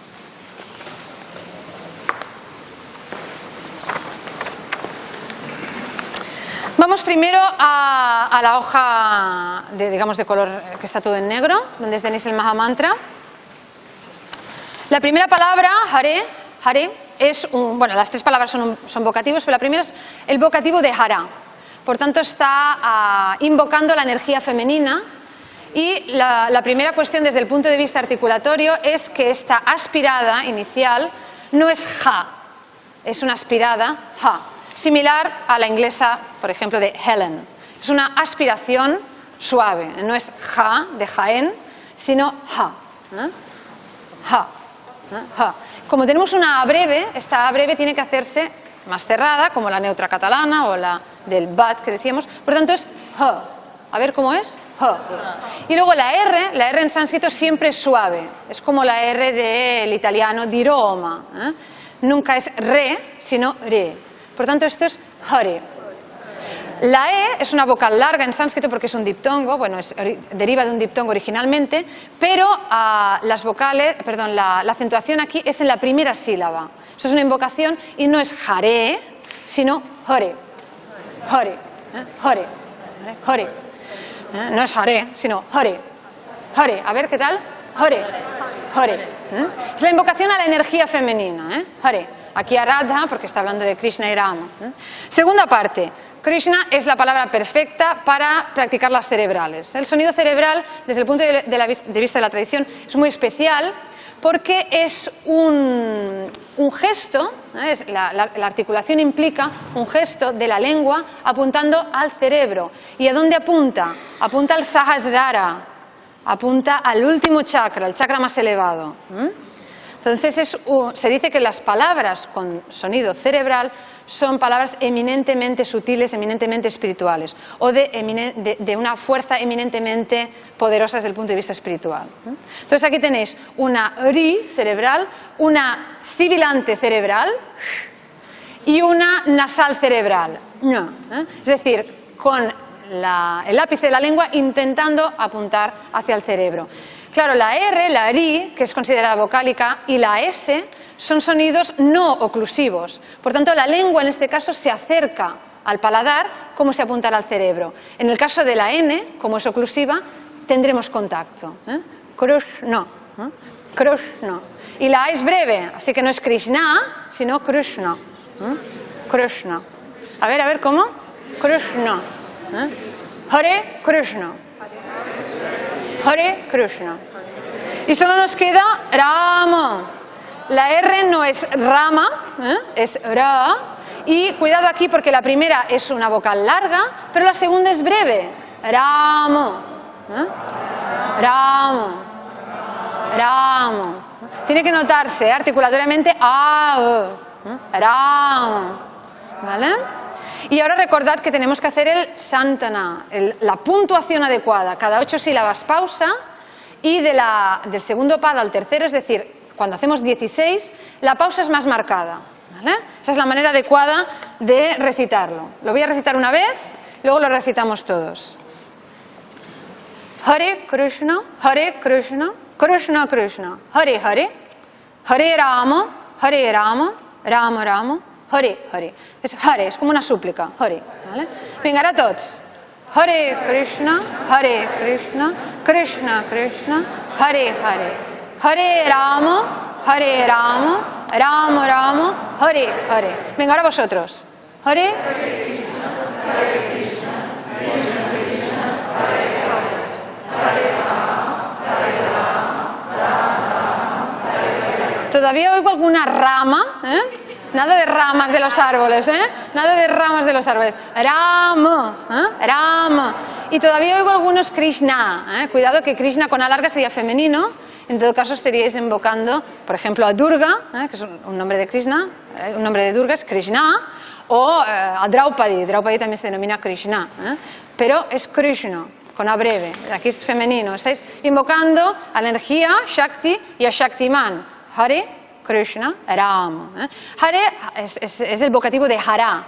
[SPEAKER 1] Vamos primero a la hoja digamos de color que está todo en negro, donde tenéis el Mahamantra. La primera palabra, Hare, es bueno, las 3 palabras son vocativos, pero la primera es el vocativo de Hara. Por tanto, está invocando la energía femenina y la primera cuestión desde el punto de vista articulatorio es que esta aspirada inicial no es ja, es una aspirada ha, similar a la inglesa, por ejemplo, de Helen. Es una aspiración suave, no es ja de Jaén, sino ha. Ha. Como tenemos una A breve, esta A breve tiene que hacerse más cerrada, como la neutra catalana o la del bat que decíamos, por tanto es ha. A ver cómo es, ha. Y luego la R en sánscrito siempre es suave, es como la R del italiano di Roma, nunca es re, sino re, por tanto esto es hare. La E es una vocal larga en sánscrito porque es un diptongo, bueno, deriva de un diptongo originalmente, pero las vocales, perdón, la acentuación aquí es en la primera sílaba. Esto es una invocación y no es jare, sino hore, hore, hore, hore. No es hare, sino hore, hore. A ver, ¿qué tal? Hore, hore. Es la invocación a la energía femenina, hore. Aquí Aradha, porque está hablando de Krishna y Rama. Segunda parte. Krishna es la palabra perfecta para practicar las cerebrales. El sonido cerebral, desde el punto de vista de la tradición, es muy especial porque es un gesto, la articulación implica un gesto de la lengua apuntando al cerebro. ¿Y a dónde apunta? Apunta al Sahasrara, apunta al último chakra, el chakra más elevado. Entonces se dice que las palabras con sonido cerebral son palabras eminentemente sutiles, eminentemente espirituales o de una fuerza eminentemente poderosa desde el punto de vista espiritual. Entonces aquí tenéis una ri cerebral, una sibilante cerebral y una nasal cerebral. Es decir, con el ápice de la lengua intentando apuntar hacia el cerebro. Claro, la R, la ri, que es considerada vocálica, y la S son sonidos no oclusivos. Por tanto, la lengua en este caso se acerca al paladar como si apuntara al cerebro. En el caso de la N, como es oclusiva, tendremos contacto. Krishna, Krishna. Y la A es breve, así que no es Krishna, sino Krishna. Krishna. A ver, ¿cómo? Krishna. Hare Krishna. Hare Krishna. Y solo nos queda Rama. La R no es Rama, es Ra. Y cuidado aquí porque la primera es una vocal larga, pero la segunda es breve. Rama. Rama. Rama. Tiene que notarse articulatoriamente A. Rama. ¿Vale? Y ahora recordad que tenemos que hacer el Santana, la puntuación adecuada. Cada 8 sílabas pausa y del segundo pada al tercero, es decir, cuando hacemos 16, la pausa es más marcada. ¿Vale? Esa es la manera adecuada de recitarlo. Lo voy a recitar una vez, luego lo recitamos todos. Hare Krishna, Krishna Krishna, Hare Hare, Hare Rama, Rama Rama, Hare Hare. Hare es como una súplica, Hare. ¿Vale? Venga, ahora tots. Hare Krishna, Krishna Krishna, Hare Hare. Hare Rama, Rama Rama, Hare Hare. Venga, ahora vosotros. Hare Krishna, Todavía oigo alguna rama, Nada de ramas de los árboles, Nada de ramas de los árboles. Rama, Rama. Y todavía oigo algunos Krishna, Cuidado que Krishna con A larga sería femenino. En todo caso estaríais invocando, por ejemplo, a Durga, que es un nombre de Krishna, un nombre de Durga es Krishna, o a Draupadi. Draupadi también se denomina Krishna, pero es Krishna, con A breve. Aquí es femenino. Estáis invocando a la energía Shakti y a Shaktiman. Hare Krishna, Rama. Hare es el vocativo de Hara,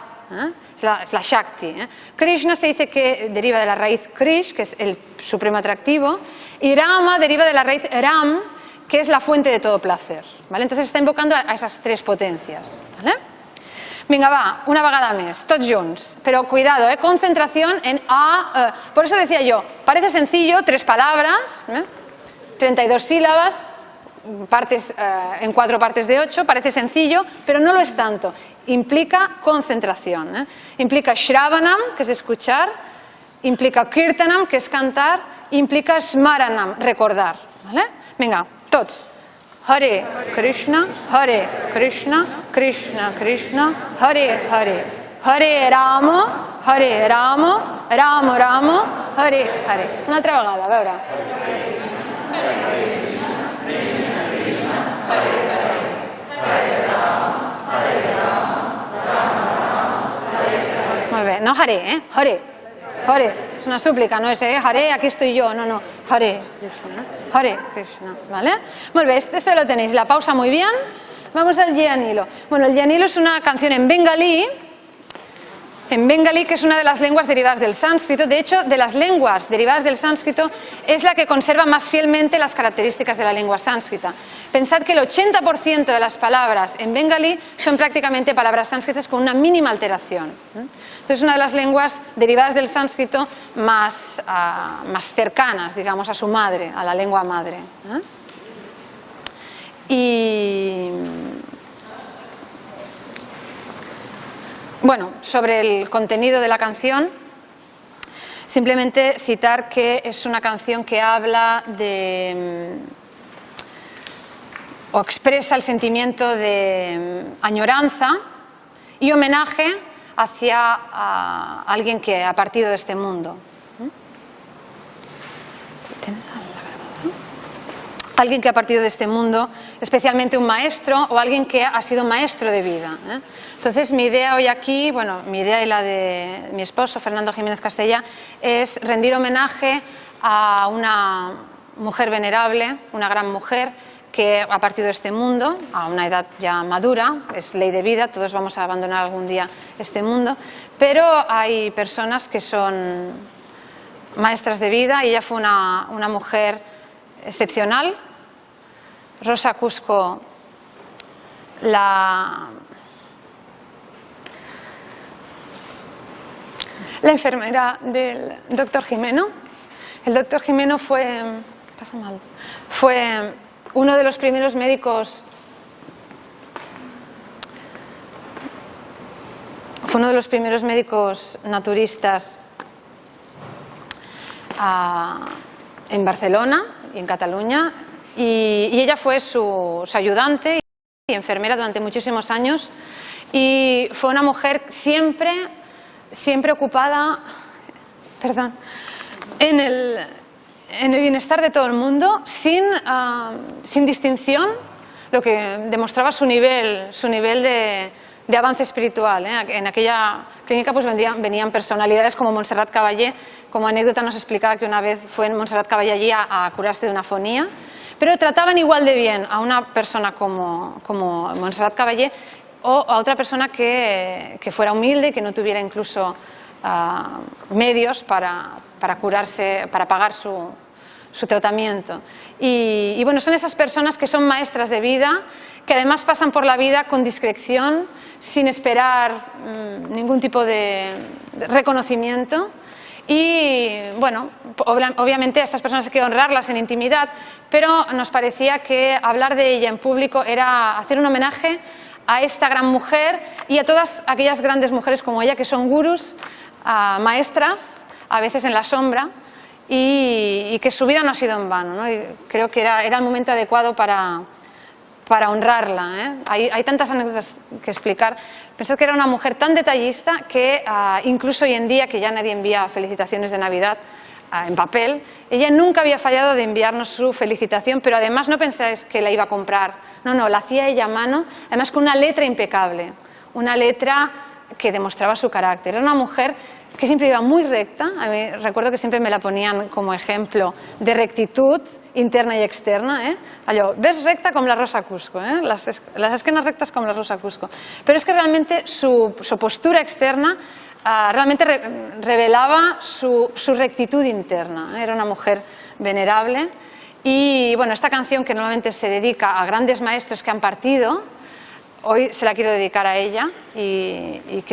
[SPEAKER 1] es la Shakti. Krishna se dice que deriva de la raíz Krish, que es el supremo atractivo, y Rama deriva de la raíz Ram, que es la fuente de todo placer. ¿Vale? Entonces está invocando a esas tres potencias. ¿Vale? Venga, va, una vegada més, tots junts. Pero cuidado, concentración en A. Por eso decía yo, parece sencillo, 3 palabras, 32 sílabas, en 4 partes de 8, parece sencillo, pero no lo es tanto. Implica concentración. Implica Shravanam, que es escuchar, implica Kirtanam, que es cantar, implica Smaranam, recordar. ¿Vale? Venga, tots. Hare Krishna, Krishna Krishna, Hare Hare. Hare Rama, Rama Rama, Hare Hare. Una altra vegada, a veure. Molt bé, no Hare, Hare. Hare, es una súplica, no es Hare, aquí estoy yo, no, Hare Krishna, Hare Krishna, ¿vale? Molt bé, este lo tenéis, la pausa muy bien. Vamos al Jyanilo. Bueno, el Jyanilo es una canción en bengalí, que es una de las lenguas derivadas del sánscrito. De hecho, de las lenguas derivadas del sánscrito es la que conserva más fielmente las características de la lengua sánscrita. Pensad que el 80% de las palabras en bengalí son prácticamente palabras sánscritas con una mínima alteración. Entonces, es una de las lenguas derivadas del sánscrito más cercanas, digamos, a su madre, a la lengua madre. Bueno, sobre el contenido de la canción, simplemente citar que es una canción que habla de o expresa el sentimiento de añoranza y homenaje hacia alguien que ha partido de este mundo. ¿Tienes la grabadora? Alguien que ha partido de este mundo, especialmente un maestro o alguien que ha sido maestro de vida. Entonces, mi idea hoy aquí, bueno, mi idea y la de mi esposo, Fernando Jiménez Castella, es rendir homenaje a una mujer venerable, una gran mujer que ha partido de este mundo a una edad ya madura, es ley de vida, todos vamos a abandonar algún día este mundo, pero hay personas que son maestras de vida y ella fue una mujer excepcional. Rosa Cusco la enfermera del doctor Jimeno. El doctor Jimeno fue uno de los primeros médicos, naturistas en Barcelona y en Cataluña, y ella fue su ayudante y enfermera durante muchísimos años, y fue una mujer siempre ocupada, en el bienestar de todo el mundo, sin distinción, lo que demostraba su nivel de avance espiritual. En aquella clínica pues venían personalidades como Montserrat Caballé. Como anécdota nos explicaba que una vez fue Montserrat Caballé allí a curarse de una fonía, pero trataban igual de bien a una persona como Montserrat Caballé o a otra persona que fuera humilde, que no tuviera incluso medios para curarse, para pagar su tratamiento. Y bueno, son esas personas que son maestras de vida, que además pasan por la vida con discreción, sin esperar ningún tipo de reconocimiento. Y bueno, obviamente a estas personas hay que honrarlas en intimidad, pero nos parecía que hablar de ella en público era hacer un homenaje a esta gran mujer y a todas aquellas grandes mujeres como ella que son gurús, maestras, a veces en la sombra, y que su vida no ha sido en vano, ¿no? Y creo que era el momento adecuado para honrarla. Hay tantas anécdotas que explicar. Pensad que era una mujer tan detallista que incluso hoy en día, que ya nadie envía felicitaciones de Navidad en papel, ella nunca había fallado de enviarnos su felicitación, pero además no pensáis que la iba a comprar, no, la hacía ella a mano, además con una letra impecable, una letra que demostraba su carácter. Era una mujer que siempre iba muy recta. A mí recuerdo que siempre me la ponían como ejemplo de rectitud interna y externa. ¿Ves? Recta como la Rosa Cusco, las esquinas rectas como la Rosa Cusco. Pero es que realmente su postura externa realmente revelaba su rectitud interna. Era una mujer venerable. Y bueno, esta canción, que normalmente se dedica a grandes maestros que han partido, hoy se la quiero dedicar a ella, y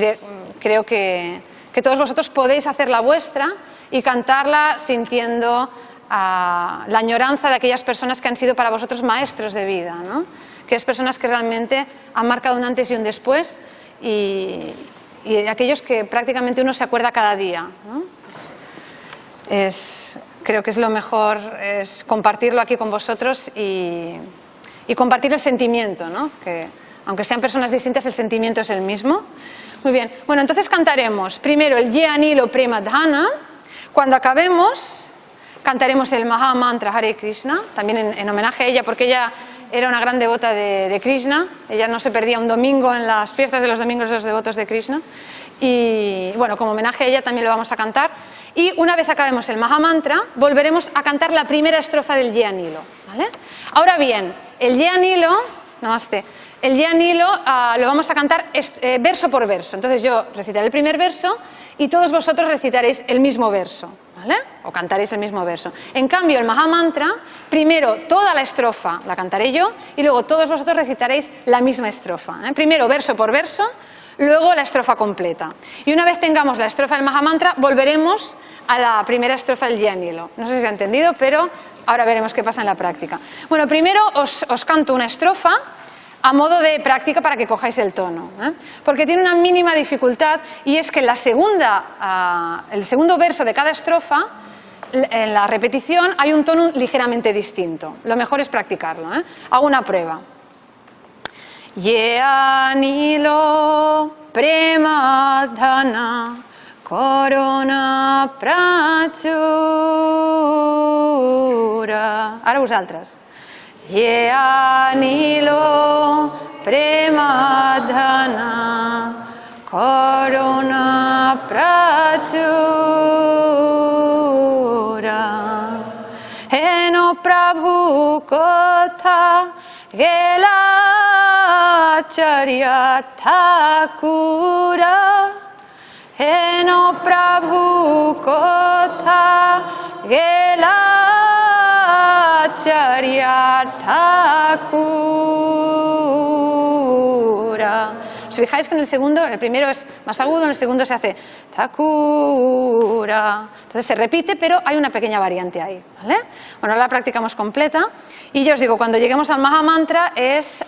[SPEAKER 1] creo que todos vosotros podéis hacer la vuestra y cantarla sintiendo la añoranza de aquellas personas que han sido para vosotros maestros de vida, ¿no? Aquellas personas que realmente han marcado un antes y un después, y aquellos que prácticamente uno se acuerda cada día, ¿no? Creo que es lo mejor, es compartirlo aquí con vosotros y compartir el sentimiento, ¿no? Que aunque sean personas distintas, el sentimiento es el mismo. Muy bien, bueno, entonces cantaremos primero el Ye Anilo Prema Dhana. Cuando acabemos, cantaremos el Maha Mantra Hare Krishna, también en homenaje a ella, porque ella era una gran devota de Krishna. Ella no se perdía un domingo en las fiestas de los domingos de los devotos de Krishna. Y bueno, como homenaje a ella también lo vamos a cantar. Y una vez acabemos el Maha Mantra, volveremos a cantar la primera estrofa del Ye Anilo, ¿vale? Ahora bien, el Ye Anilo, namaste, el Ye Anilo lo vamos a cantar verso por verso. Entonces yo recitaré el primer verso y todos vosotros recitaréis el mismo verso, ¿vale? O cantaréis el mismo verso. En cambio, el Maha Mantra, primero toda la estrofa la cantaré yo y luego todos vosotros recitaréis la misma estrofa, ¿eh? Primero verso por verso, luego la estrofa completa. Y una vez tengamos la estrofa del Maha Mantra, volveremos a la primera estrofa del Ye Anilo. No sé si se ha entendido, pero ahora veremos qué pasa en la práctica. Bueno, primero os canto una estrofa. a modo de práctica para que cojáis el tono, porque tiene una mínima dificultad y es que en el segundo verso de cada estrofa, en la repetición hay un tono ligeramente distinto. Lo mejor es practicarlo. Hago una prueba. Ye anilo premadhana corona prachura. Ara vosaltres. Ye anilo premadhana corona prachura. Eno prabhu kotha gela charya thakura. Eno prabhu kotha gela charya thakura. ¿Os fijáis que en el segundo, el primero es más agudo, en el segundo se hace Thakura? Entonces se repite, pero hay una pequeña variante ahí, ¿vale? Bueno, ahora la practicamos completa y ya os digo, cuando lleguemos al Maha Mantra es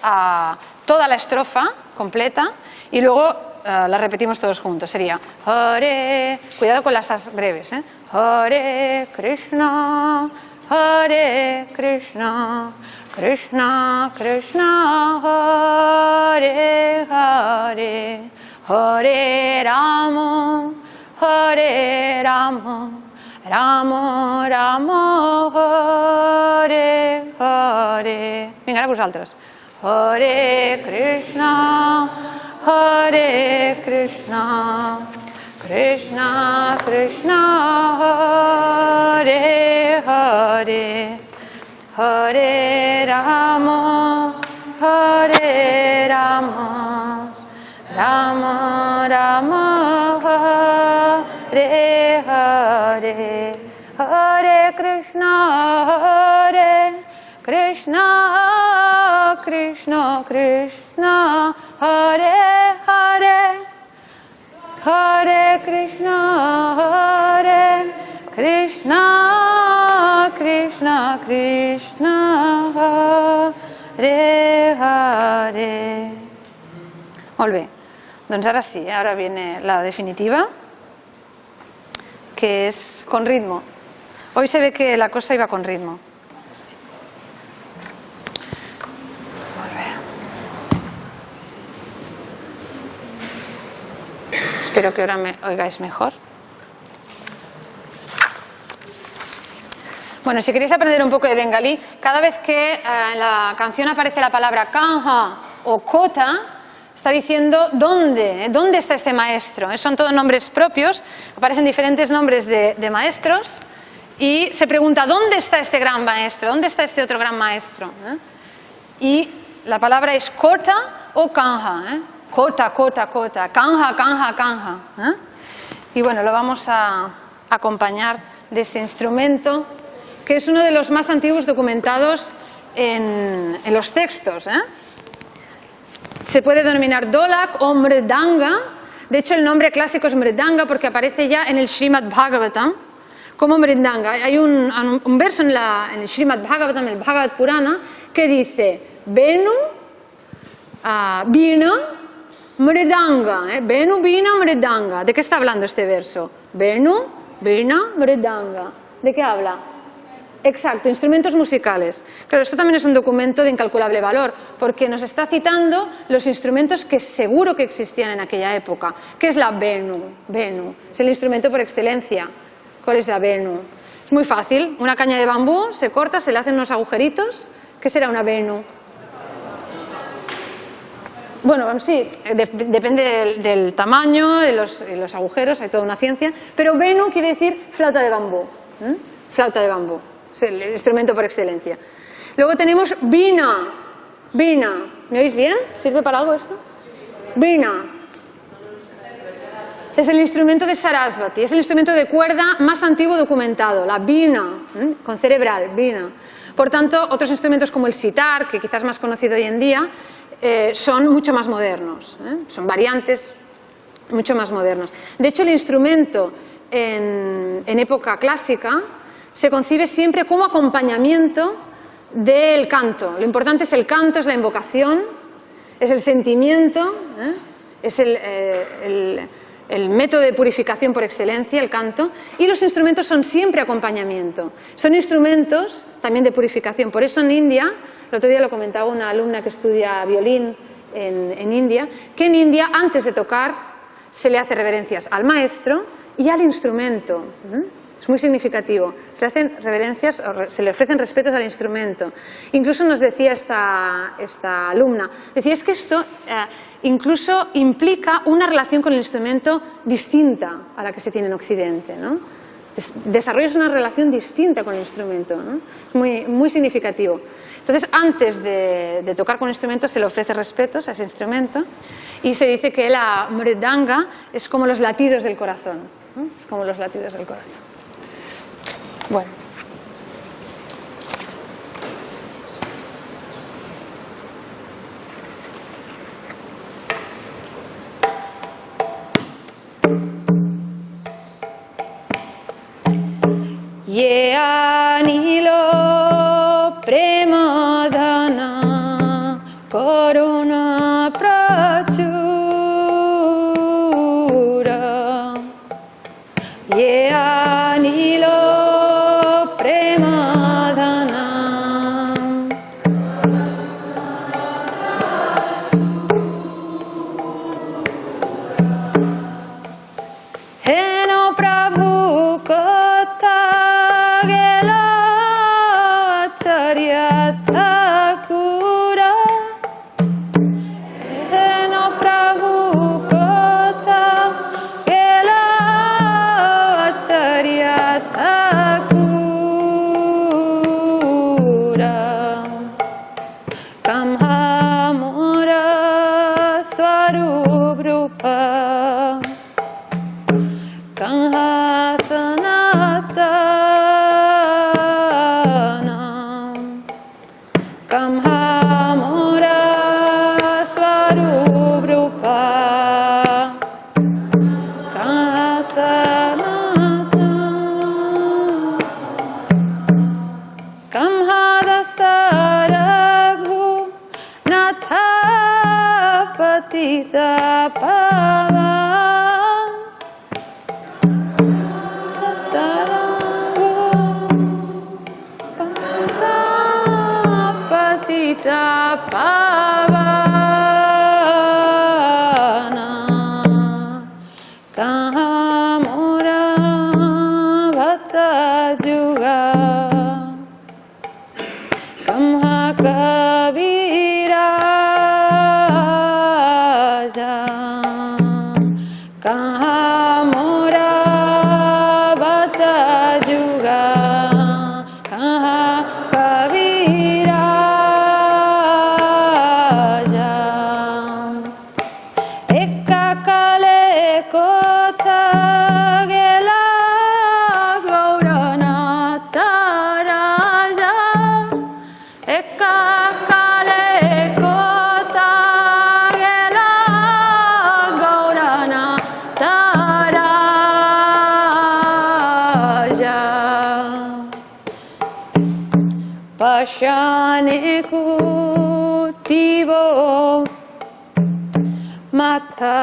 [SPEAKER 1] toda la estrofa completa y luego la repetimos todos juntos. Sería Hare, cuidado con las as breves, Hare Krishna, Hare Krishna, Krishna Krishna, Hare Hare, Hare Rama, Hare Rama, Rama Rama, Hare Hare. Vinga, ara vosaltres. Hare Krishna, Hare Krishna, Krishna Krishna, Hare Hare, Hare Rama, Hare Rama, Rama Rama, Hare Hare, Hare Krishna, Hare Krishna, Krishna Krishna, Hare Hare, Hare Krishna, Hare Krishna, Krishna Krishna, Hare Hare. Molt bé. Doncs ara sí, ara viene la definitiva, que es con ritmo. Hoy se ve que la cosa iba con ritmo. Espero que ahora me oigáis mejor. Bueno, si queréis aprender un poco de bengalí, cada vez que en la canción aparece la palabra kanja o kota, está diciendo dónde está este maestro. Son todos nombres propios, aparecen diferentes nombres de maestros y se pregunta ¿dónde está este gran maestro? ¿Dónde está este otro gran maestro? Y la palabra es kota o kanja. Kota, kota, kota, kanja, kanja, kanja. Y bueno, lo vamos a acompañar de este instrumento, que es uno de los más antiguos documentados en los textos. Se puede denominar dolak o mridanga. De hecho, el nombre clásico es mridanga porque aparece ya en el Srimad Bhagavatam como mridanga. Hay un verso en el Srimad Bhagavatam, el Bhagavad Purana, que dice Venu, Vina, Mridanga, Venu, Vina, Mridanga. ¿De qué está hablando este verso? Venu, Vina, Mridanga. ¿De qué habla? Exacto, instrumentos musicales. Claro, esto también es un documento de incalculable valor, porque nos está citando los instrumentos que seguro que existían en aquella época. ¿Qué es la Venu? Venu es el instrumento por excelencia. ¿Cuál es la Venu? Es muy fácil, una caña de bambú se corta, se le hacen unos agujeritos. ¿Qué será una Venu? Bueno, sí, depende del tamaño, de los agujeros, hay toda una ciencia, pero Venu quiere decir flauta de bambú. Flauta de bambú, es el instrumento por excelencia. Luego tenemos Vina. Vina, ¿me oís bien? ¿Sirve para algo esto? Vina. Es el instrumento de Sarasvati, es el instrumento de cuerda más antiguo documentado, la Vina, con cerebral, Vina. Por tanto, otros instrumentos como el sitar, que quizás es más conocido hoy en día, son mucho más modernos, son variantes mucho más modernas. De hecho, el instrumento en época clásica se concibe siempre como acompañamiento del canto. Lo importante es el canto, es la invocación, es el sentimiento, es el método de purificación por excelencia, el canto, y los instrumentos son siempre acompañamiento. Son instrumentos también de purificación. Por eso en India, el otro día lo comentaba una alumna que estudia violín en India, que en India antes de tocar se le hace reverencias al maestro y al instrumento. Es muy significativo. Se le hacen reverencias, se le ofrecen respetos al instrumento. Incluso nos decía esta alumna, decía, es que esto incluso implica una relación con el instrumento distinta a la que se tiene en Occidente, ¿no? Desarrollas una relación distinta con el instrumento, ¿no? Es muy significativo. Entonces, antes de tocar con un instrumento, se le ofrece respetos a ese instrumento y se dice que la mridanga es como los latidos del corazón, ¿no? Es como los latidos del corazón. Bueno. Ye anilo premadhana karuna prachura. Ye anilo premadhana heno prabhu kata gela acharya thakura heno prabhu kata gela acharya thakura kamha mora swarup rupa kamha sanatana kamha mora swarup rupa kamha sanatana kamha dasaraghu natha patita pava patita pavana kaha mora bhata juga kamha kaviraja kaha mora bhata juga kaha kaviraja ekka kale kotha gela gauranatha raja ekka kale kotha gela gauranatha raja pashane kutivo matha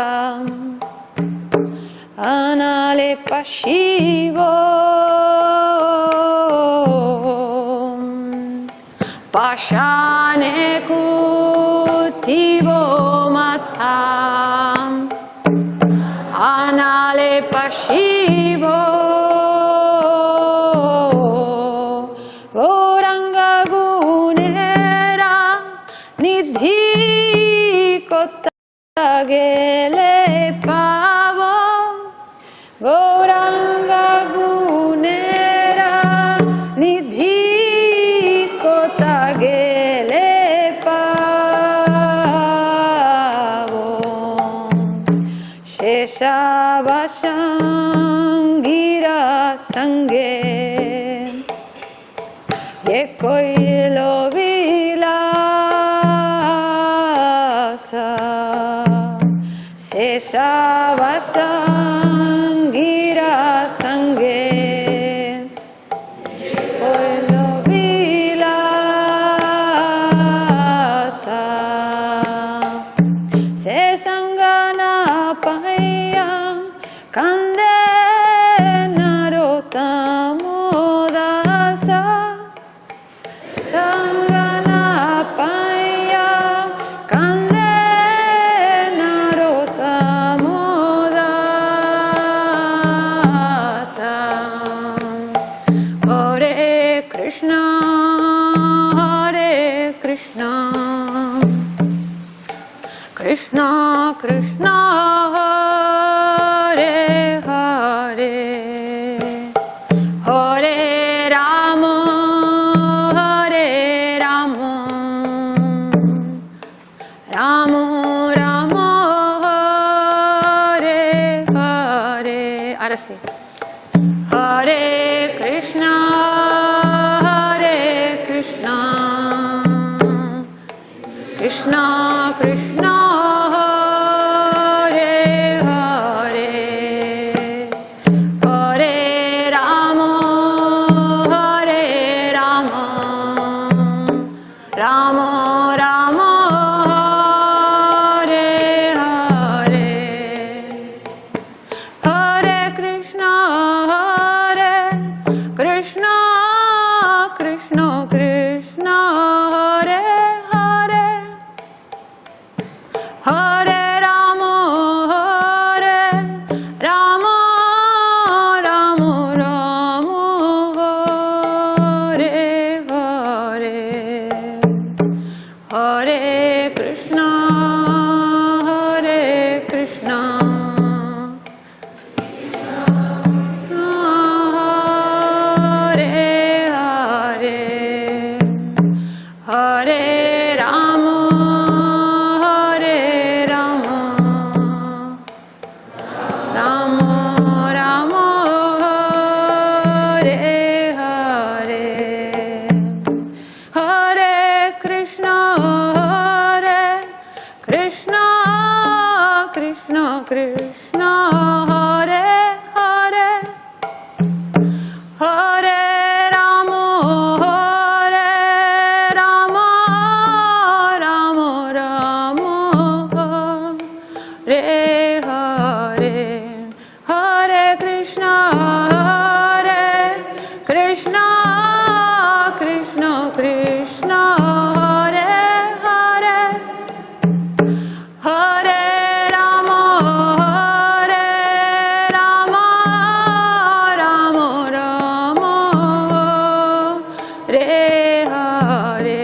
[SPEAKER 1] anale pashivo pashane kutivo matha anale pashivo goranga gunera nidhi kota gele pavo goranga gunera nidhi kota gele pavo shesha vasangira sange ye koilo vilasa shesha vasangira sange ye koilo vilasa ahora sí. Hare Krishna, Krishna Krishna, Hare Hare, Hare Rama, Rama Rama, Hare Hare, Hare Krishna, Krishna Krishna, Hare Hare, Hare Rama, Rama Rama, Hare Hare, Hare Krishna, Krishna Hare Rama, Rama Rama, Hare Hare, Hare Krishna, Krishna Krishna, Hare Hare, Hare Rama, Rama Rama, Hare Hare, Hare Krishna, Krishna Krishna, Hare Hare, Hare Rama, Rama Rama, Hare Hare.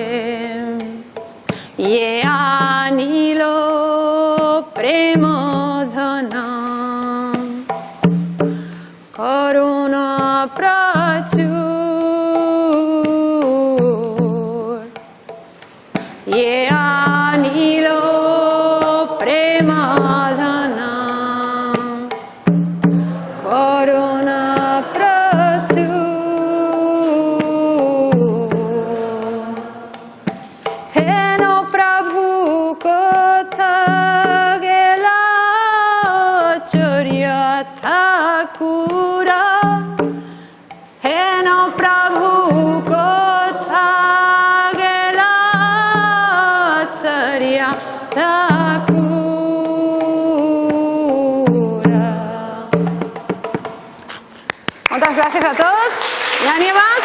[SPEAKER 1] Ye anilo premodhana, karuna prachur. Ye anilo premodhana, karuna prachur. Heno Prabhu kotha gela Acharya Thakura, Heno Prabhu kotha gela Acharya Thakura. Moltes gràcies a tots. Dhanyavad.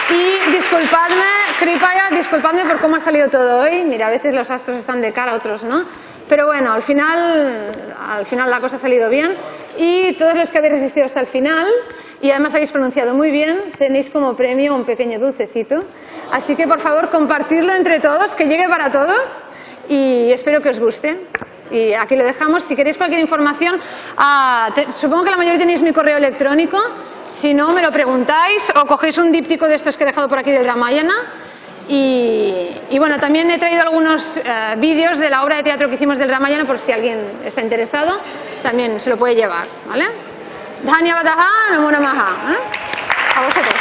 [SPEAKER 1] Y disculpadme, Kripaya, disculpadme por cómo ha salido todo hoy. Mira, a veces los astros están de cara, otros no. Pero bueno, al final la cosa ha salido bien. Y todos los que habéis resistido hasta el final, y además habéis pronunciado muy bien, tenéis como premio un pequeño dulcecito. Así que por favor compartidlo entre todos, que llegue para todos. Y espero que os guste. Y aquí lo dejamos. Si queréis cualquier información, supongo que la mayoría tenéis mi correo electrónico. Si no, me lo preguntáis o cogéis un díptico de estos que he dejado por aquí del Ramayana. Y bueno, también he traído algunos vídeos de la obra de teatro que hicimos del Ramayana, por si alguien está interesado, también se lo puede llevar, ¿vale? Dhanyavadaha, namo namaha. A vosotros.